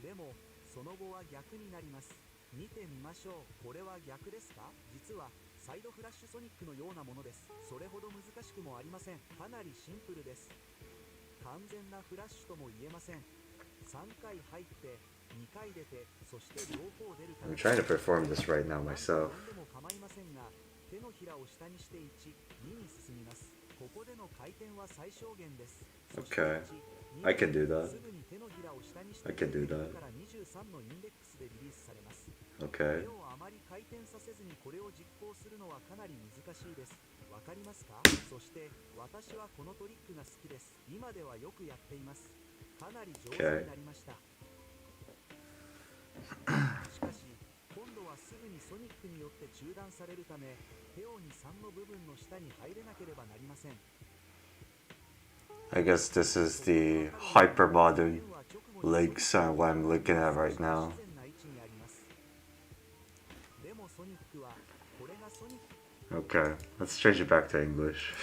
でもその後は逆になります。見てみましょう。これは逆ですか？実はサイドフラッシュソニックのようなものです。それほど難しくもありません。かなりシンプルです。完全なフラッシュとも言えません。3回入って2回出て、そして両方出るた I'm め trying to perform this right now 何 myself. でも構いませんが、手のひらを下にして1、2に進みます。ここでの回転は最小限です。そして Okay. 1、2 I can do that. すぐに手のひらを下にして I can do that. から23のインデックスでリリースされます。 Okay. 手をあまり回転させずにこれを実行するのはかなり難しいです。わかりますか？そして私はこのトリックが好きです。今ではよくやっています。かなり上手になりました。しかし今度はすぐにソニックによって中断されるため、ペオに3の部分の下に入れなければなりません。 I guess this is the hyper modern leg sound what I'm looking at right now. でもソニックはこれがソニック Okay, let's change it back to English.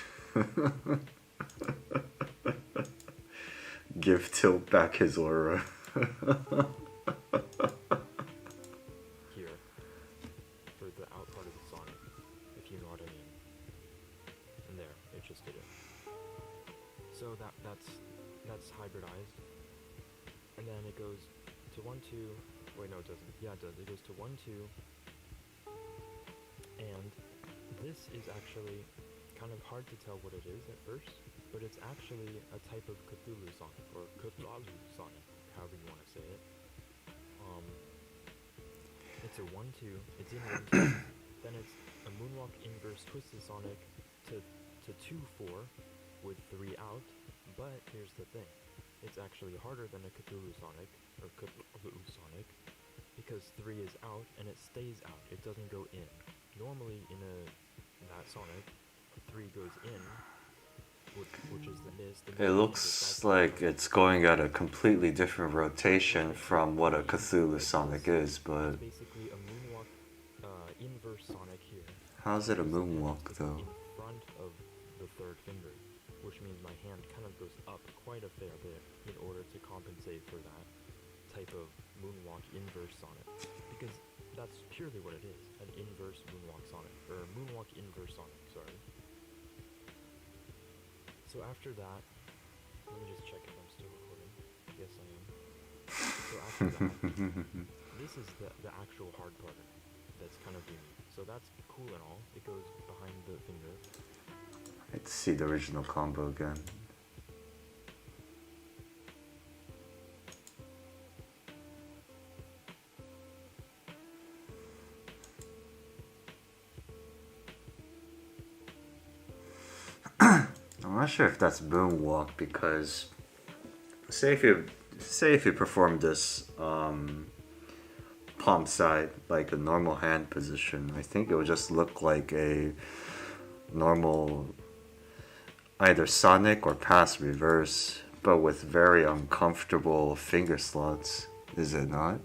Give Tilt back his aura. Here, for the out part of the Sonic, if you know what I mean. And there, it just did it. So that's hybridized. And then it goes to 1, 2, wait no it doesn't, yeah it does, it goes to 1, 2, and this is actually kind of hard to tell what it is at first, but it's actually a type of Cthulhu Sonic, or Cthulhu Sonic, however you want to say it. It's a 1, 2, it's in 1, 2, then it's a Moonwalk Inverse Twisted Sonic to 2, 4, with 3 out, but here's the thing. It's actually harder than a Cthulhu Sonic, or Cthulhu Sonic, because 3 is out and it stays out, it doesn't go in. Normally in that Sonic, 3 goes in, which is the miss. It looks like it's going at a completely different rotation from what a Cthulhu Sonic is, but It's basically a Moonwalk inverse Sonic here. how's it a moonwalk though? In front of the third finger, which means my hand kind of goes up quite a fair bit in order to compensate for that type of Moonwalk inverse Sonic, because that's purely what it is, an inverse Moonwalk Sonic, or a Moonwalk inverse Sonic, sorry. So after that, let me just check if I'm still recording. Yes, I am. So after that, this is the actual hard part that's kind of unique. So that's cool and all. It goes behind the finger. Let's see the original combo again. I'm not sure if that's moonwalk because say if you perform this palm side like a normal hand position, I think it would just look like a normal either Sonic or pass reverse, but with very uncomfortable finger slots, is it not?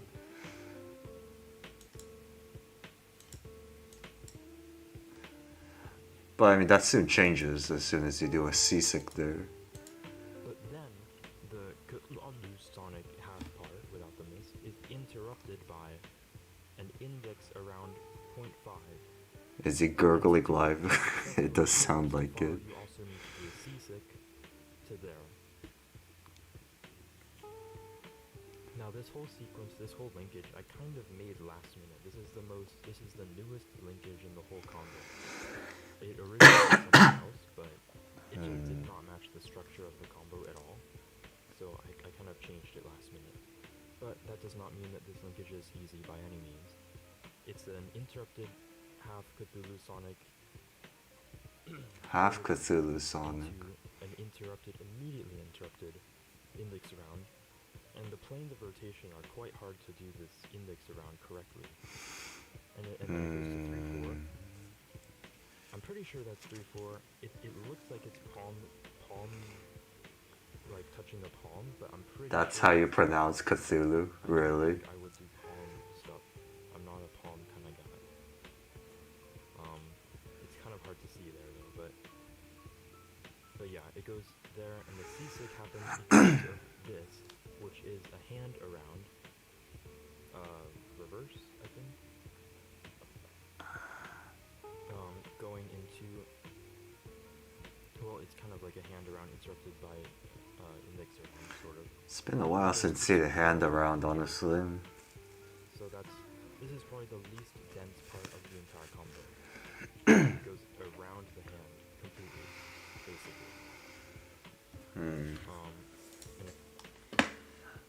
But I mean, that soon changes as soon as you do a seasick there. But then, the Cthulhu Sonic half part, without the miss, is interrupted by an index around 0.5. Is he gurgling live? It does sound like it. You also need to do a seasick to there. Now this whole sequence, this whole linkage, I kind of made last minute. This is the newest linkage in the whole combo. It originated something else, but it just did not match the structure of the combo at all. So I kind of changed it last minute. But that does not mean that this linkage is easy by any means. It's an interrupted half Cthulhu Sonic. Half Cthulhu Sonic. An immediately interrupted index round. And the planes of rotation are quite hard to do this index around correctly. And then it goes to 3-4. I'm pretty sure that's 3-4. It looks like it's palm like touching the palm, but I'm pretty That's sure how you pronounce Cthulhu, really? I would do palm stuff. I'm not a palm kind of guy. It's kind of hard to see there though, but yeah, it goes there, and the seasick happens because of this, which is a hand around, reverse, I think. Going into, well, it's kind of like a hand around interrupted by index around, sort of. It's been a while since I see the hand around, honestly. So this is probably the least dense part of the entire combo. It goes around the hand completely, basically.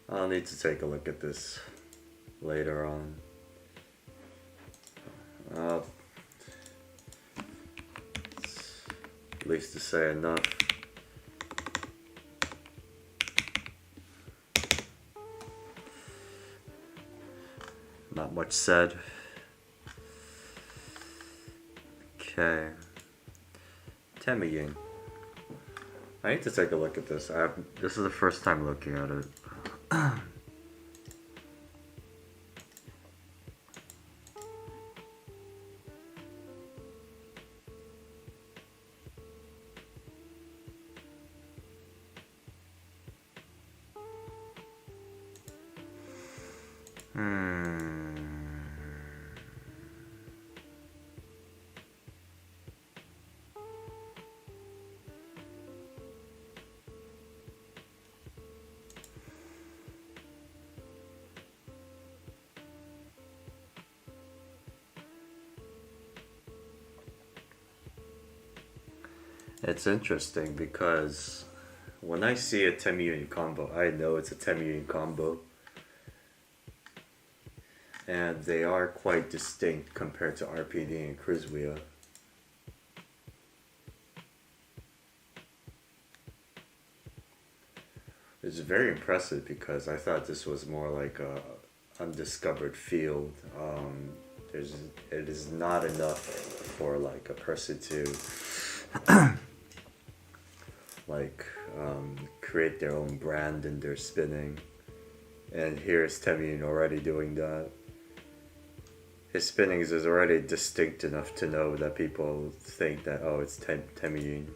I'll need to take a look at this later on. At least to say enough. Not much said. Okay. Temiyin. I need to take a look at this. This is the first time looking at it. It's interesting because when I see a Temiyin combo, I know it's a Temiyin combo. And they are quite distinct compared to RPD and Krizuya. It's very impressive because I thought this was more like a undiscovered field. It is not enough for like a person to like create their own brand in their spinning. And here's Temiyin already doing that. His spinnings is already distinct enough to know that people think that, oh, it's Temiyin.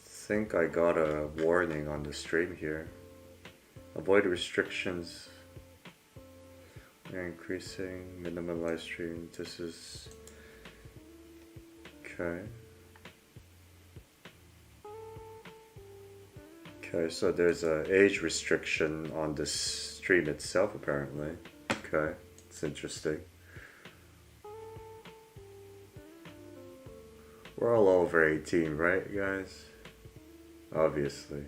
I think I got a warning on the stream here. Avoid restrictions. We're increasing minimum live stream. This is okay. Okay, so there's a age restriction on the stream itself apparently. Okay, it's interesting. We're all over 18, right, guys? Obviously.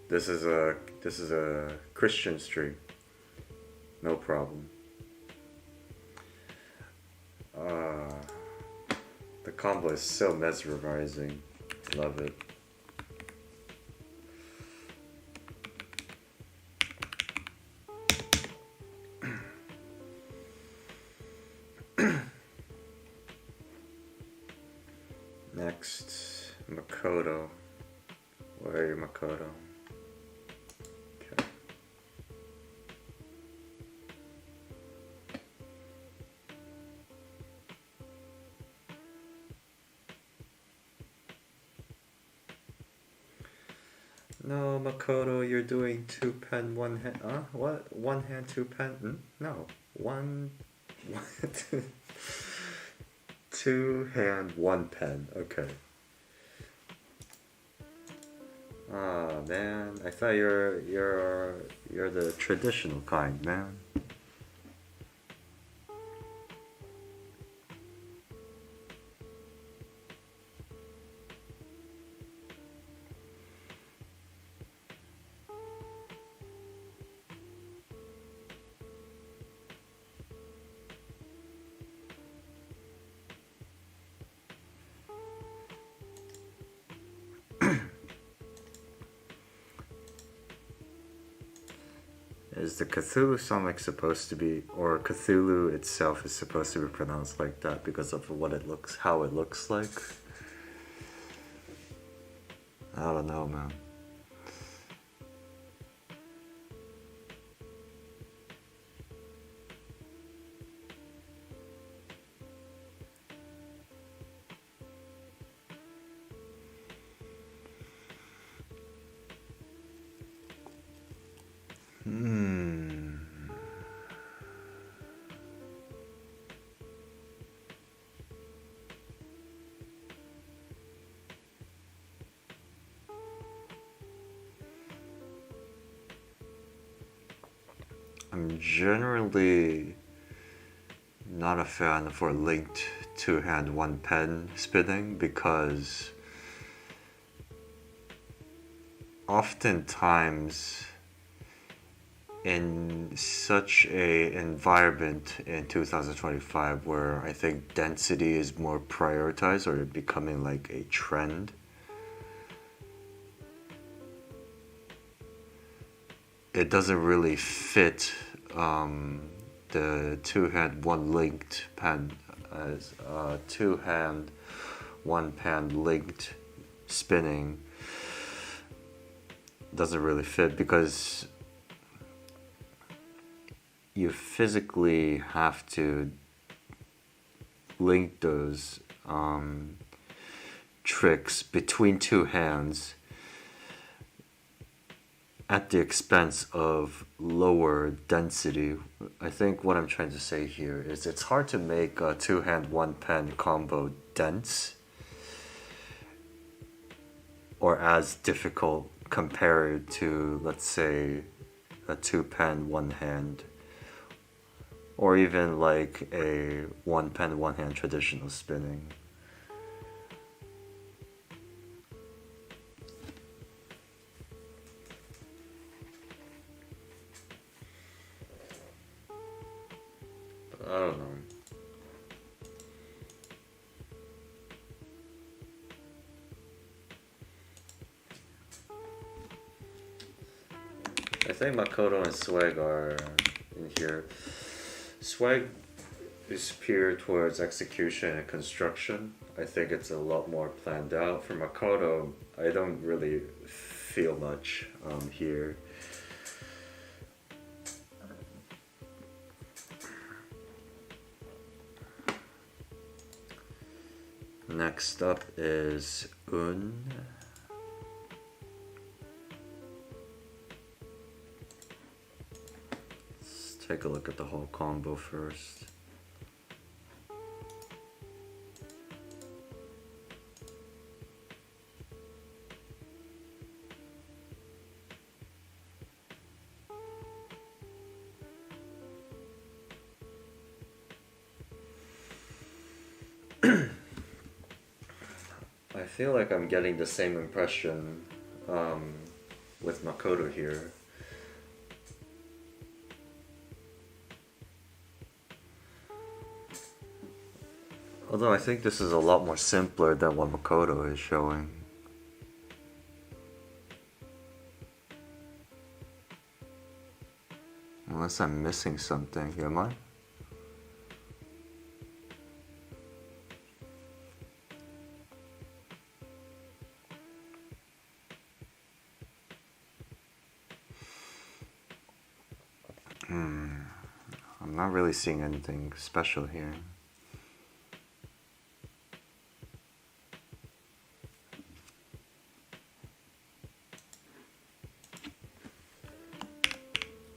This is a Christian stream. No problem. The combo is so mesmerizing. Love it. Next, Makoto. Where are you, Makoto? Okay. No, Makoto, you're doing 2 pen, 1 hand. What? 1 hand, 2 pen? No. 2 hand, 1 pen. Okay. Ah, man. I thought you're the traditional kind, man. Is the Cthulhu sonic supposed to be, or Cthulhu itself is supposed to be pronounced like that because of what it looks, how it looks like? I don't know, man. I'm generally not a fan for linked two-hand one-pen spinning because oftentimes in such a environment in 2025 where I think density is more prioritized or becoming like a trend, it doesn't really fit the two-hand one linked pen as two-hand one pen linked spinning doesn't really fit because you physically have to link those tricks between two hands at the expense of lower density. I think what I'm trying to say here is it's hard to make a two-hand one-pen combo dense or as difficult compared to, let's say, a two-pen one-hand or even like a one-pen one-hand traditional spinning. I don't know. I think Makoto and Swag are in here. Swag is superior towards execution and construction. I think it's a lot more planned out. For Makoto, I don't really feel much here. Next up is Un. Let's take a look at the whole combo first. I feel like I'm getting the same impression with Makoto here. Although I think this is a lot more simpler than what Makoto is showing. Unless I'm missing something, am I? I'm not really seeing anything special here.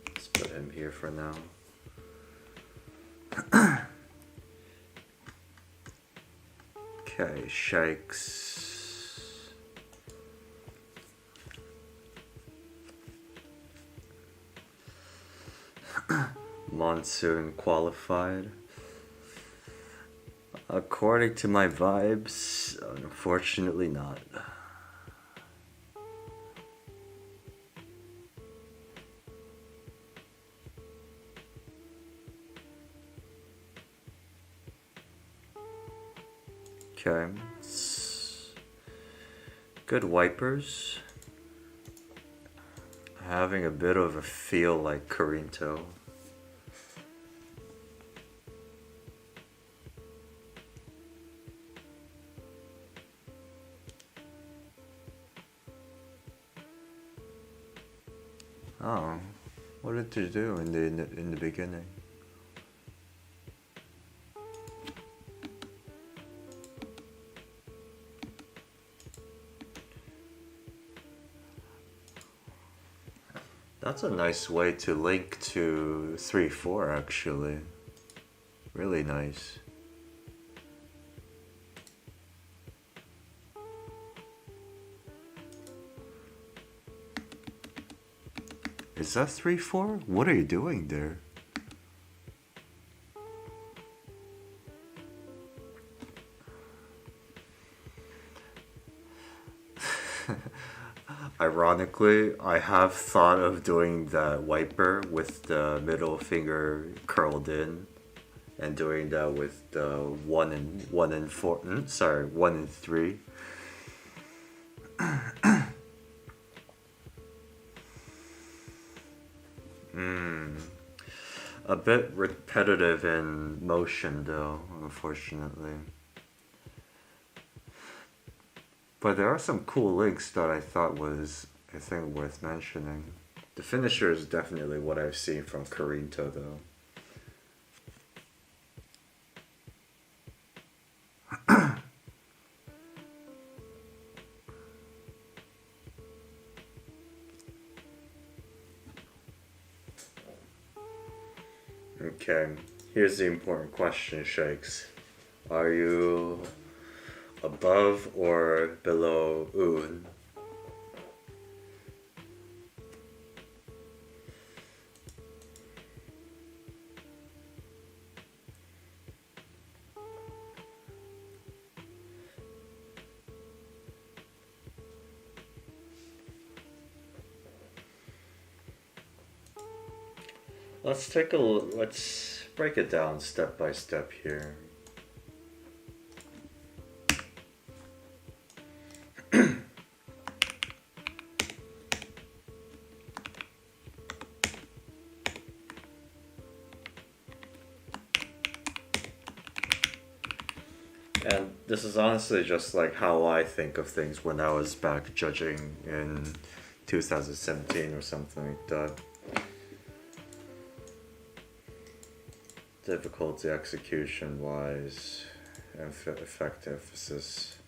Let's put him here for now. Okay, shakes. Monsoon qualified. According to my vibes, unfortunately not. Okay. Good wipers. Having a bit of a feel like Corinto. Oh, what did you do in the beginning? That's a nice way to link to 3-4 actually. Really nice. Is that 3-4? What are you doing there? Ironically, I have thought of doing that wiper with the middle finger curled in, and doing that with the 1 and 4. Sorry, 1 and 3. A bit repetitive in motion though, unfortunately. But there are some cool links that I thought was, I think, worth mentioning. The finisher is definitely what I've seen from Corinto though. Okay, here's the important question, Shakes. Are you above or below Un? Let's break it down step by step here. And this is honestly just like how I think of things when I was back judging in 2017 or something like that. Difficulty execution wise and effect emphasis.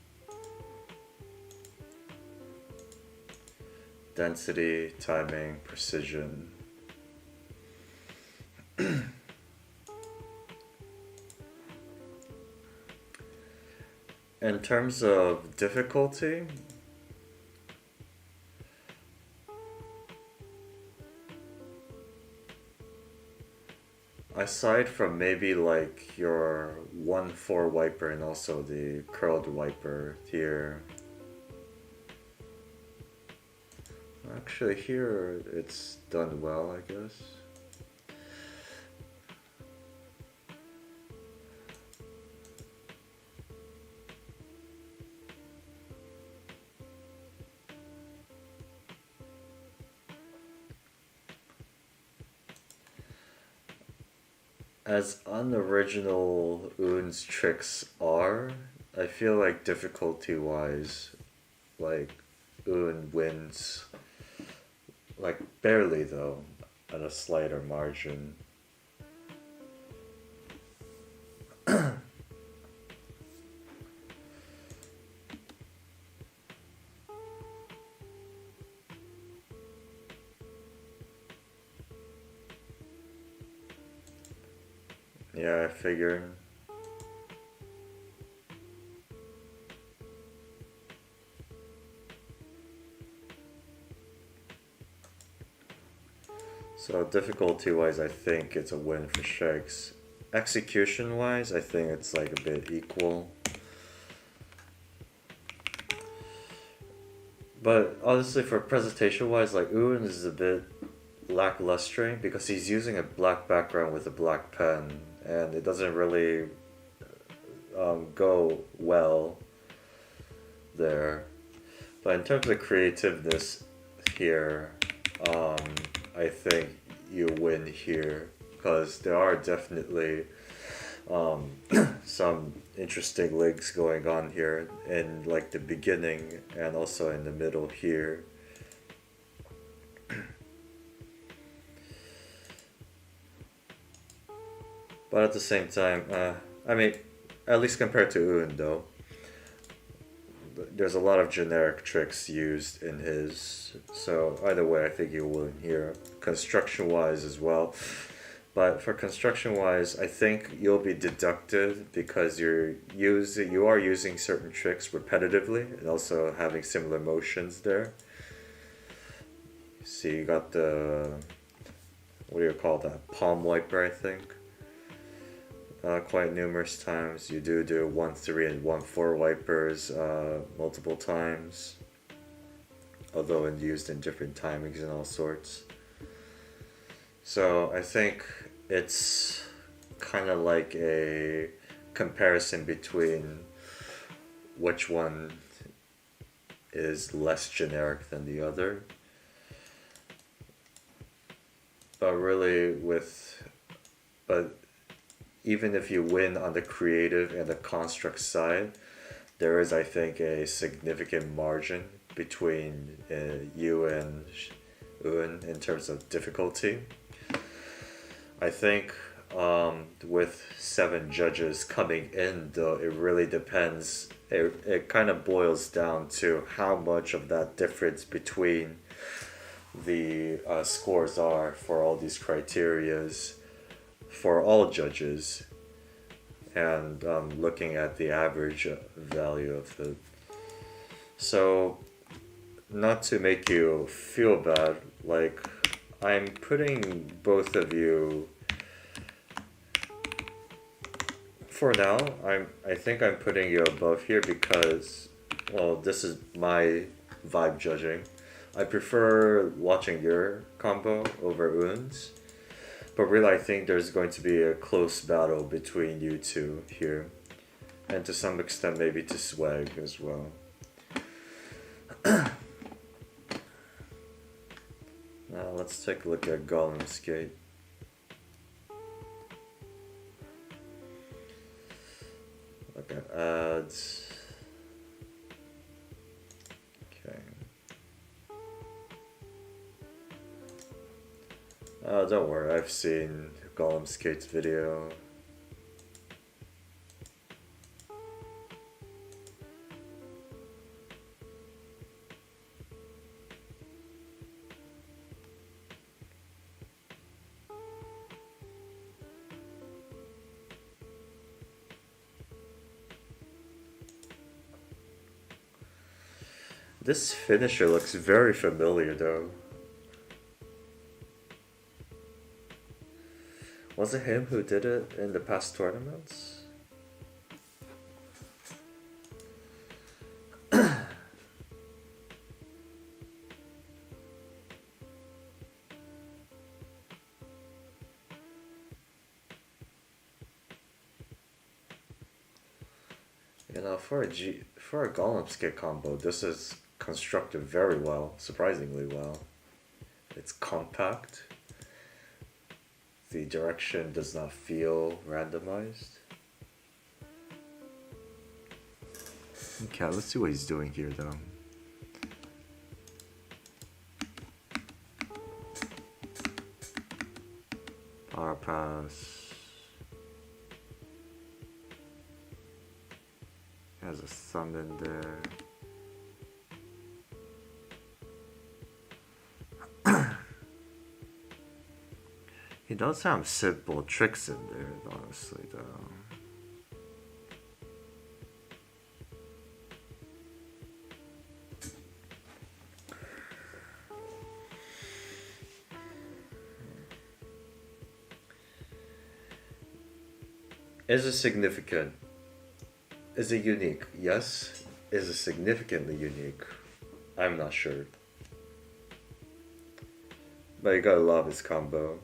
Density, timing, precision. In terms of difficulty, aside from maybe like your 1-4 wiper and also the curled wiper here, actually here it's done well, I guess. As unoriginal Un's tricks are, I feel like difficulty wise, like Un wins, like barely though, at a slighter margin. Yeah, I figure. So difficulty wise, I think it's a win for Shakes. Execution wise, I think it's like a bit equal. But honestly, for presentation wise, like Un is a bit lackluster because he's using a black background with a black pen, and it doesn't really go well there. But in terms of creativeness here, I think you win here because there are definitely some interesting links going on here in like the beginning and also in the middle here. But at the same time, I mean, at least compared to Un though, there's a lot of generic tricks used in his. So either way, I think you win here, construction wise as well. But for construction wise, I think you'll be deductive because you are using certain tricks repetitively and also having similar motions there. See, you got the, what do you call that? Palm wiper, I think. Quite numerous times. You do 1-3 and 1-4 wipers multiple times, although used in different timings and all sorts. So I think it's kind of like a comparison between which one is less generic than the other. But really but even if you win on the creative and the construct side, there is, I think, a significant margin between you and Un in terms of difficulty. I think with 7 judges coming in, though, it really depends. It kind of boils down to how much of that difference between the scores are for all these criterias for all judges, and looking at the average value of the. So, not to make you feel bad, like I'm putting both of you. For now, I think I'm putting you above here because, well, this is my vibe judging. I prefer watching your combo over Un's. But really, I think there's going to be a close battle between you two here. And to some extent, maybe to Swag as well. Now, let's take a look at Golem Skate. Look at ads. Okay. Don't worry, I've seen Golem Skate's video. This finisher looks very familiar though. Was it him who did it in the past tournaments? You know, for a Golem Skate combo, this is constructed very well, surprisingly well. It's compact. The direction does not feel randomized. Okay, let's see what he's doing here though. Power pass. Has a thumb in there. He does have simple tricks in there, honestly, though. Is it significant? Is it unique? Yes. Is it significantly unique? I'm not sure. But you gotta love his combo.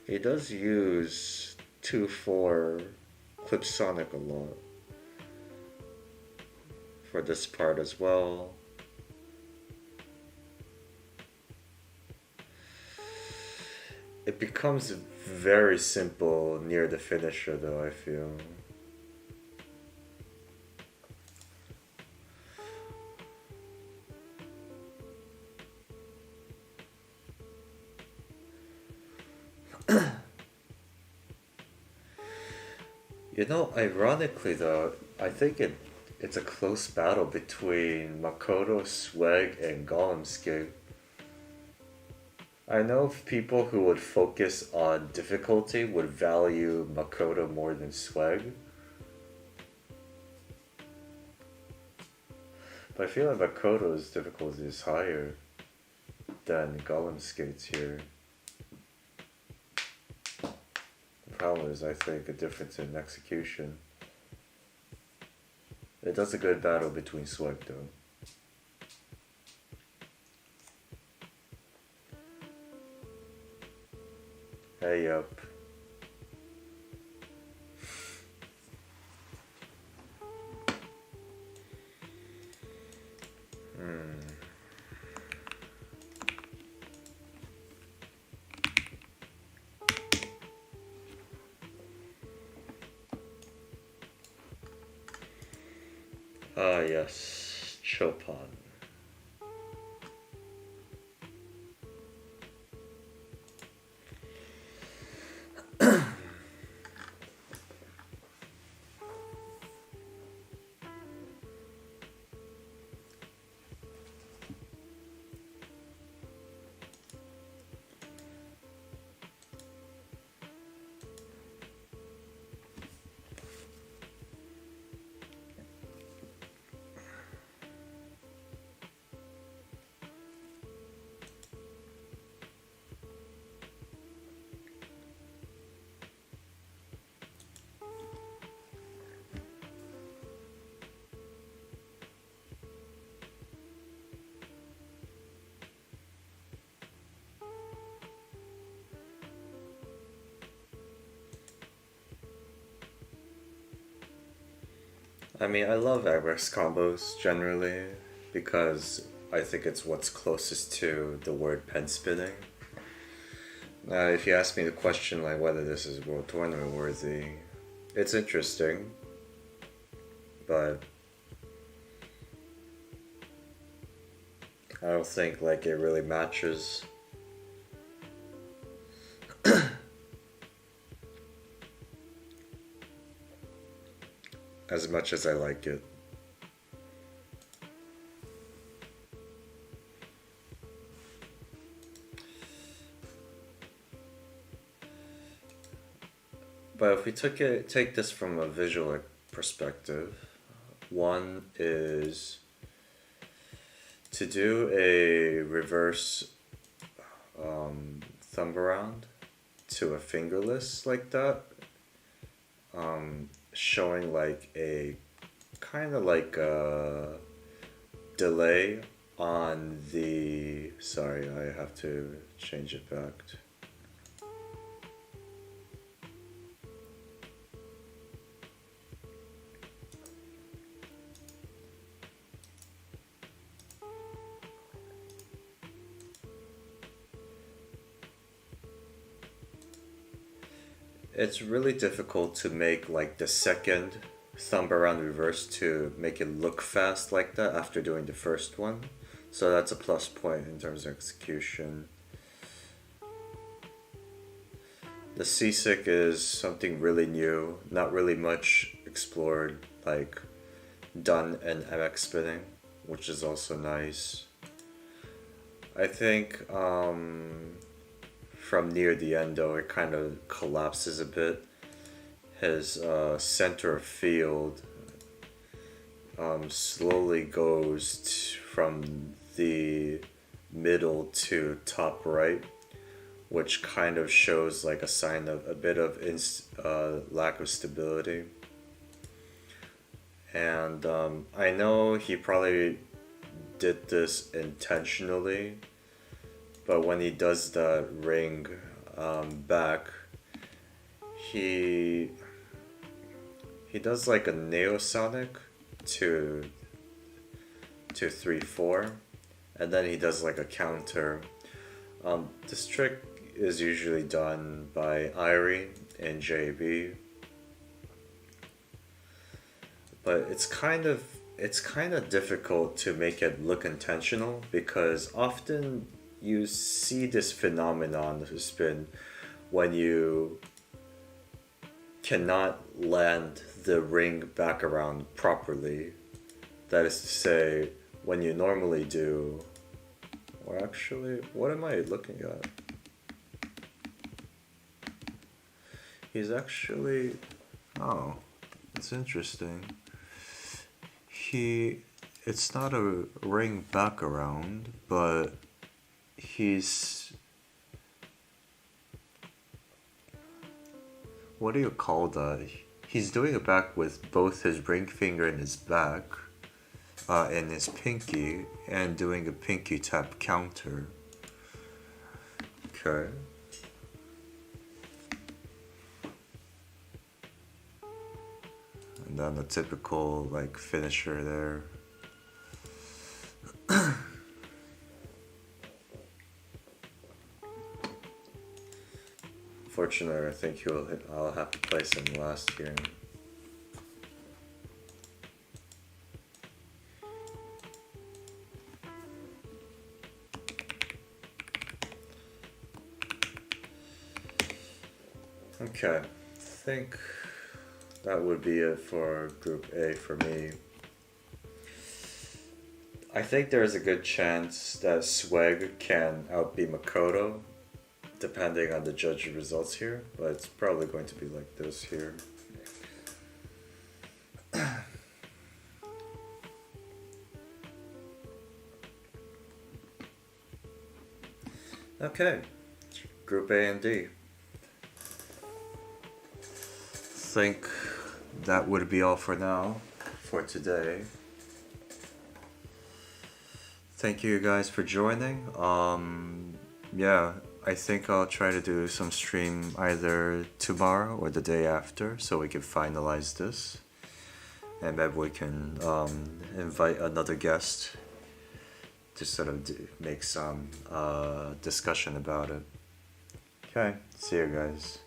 He does use 2-4 Clip Sonic a lot for this part as well. It becomes very simple near the finisher though, I feel. You know, ironically though, I think it's a close battle between Makoto, Swag, and Golemscape. I know people who would focus on difficulty would value Makoto more than Swag. But I feel like Makoto's difficulty is higher than Golemscape's here. The problem is, I think, a difference in execution. It does a good battle between Swag though. Hey up. Ah yes, Chopin. I mean, I love Agrex combos generally because I think it's what's closest to the word PenSpinning. If you ask me the question like whether this is World Tournament worthy, it's interesting, but I don't think like it really matches. As much as I like it. But if we take this from a visual perspective, one is to do a reverse thumb around to a fingerless like that, showing like a kind of like a delay on the, sorry, I have to change it back. It's really difficult to make like the second thumb around reverse to make it look fast like that after doing the first one. So that's a plus point in terms of execution. The seasick is something really new, not really much explored, like done in MX spinning, which is also nice. I think from near the end though, it kind of collapses a bit. His center of field slowly goes from the middle to top right, which kind of shows like a sign of a bit of lack of stability. And I know he probably did this intentionally, but when he does the ring, back, he does like a Neosonic to 3-4, and then he does like a counter. This trick is usually done by Irie and JB, but it's kind of difficult to make it look intentional because often you see this phenomenon of spin when you cannot land the ring back around properly. That is to say, when you normally do, or actually, what am I looking at? He's actually, oh, it's interesting. It's not a ring back around, but what do you call that? He's doing it back with both his ring finger in his back, and his pinky, and doing a pinky tap counter. Okay. And then the typical like finisher there. Fortunately, I think I'll have to place him last here. Okay, I think that would be it for Group A for me. I think there's a good chance that Swag can outbeat Makoto, depending on the judge results here, but it's probably going to be like this here. Okay, Group A and D. I think that would be all for now, for today. Thank you guys for joining. Yeah, I think I'll try to do some stream either tomorrow or the day after so we can finalize this. And maybe we can invite another guest to sort of make some discussion about it. Okay, see you guys.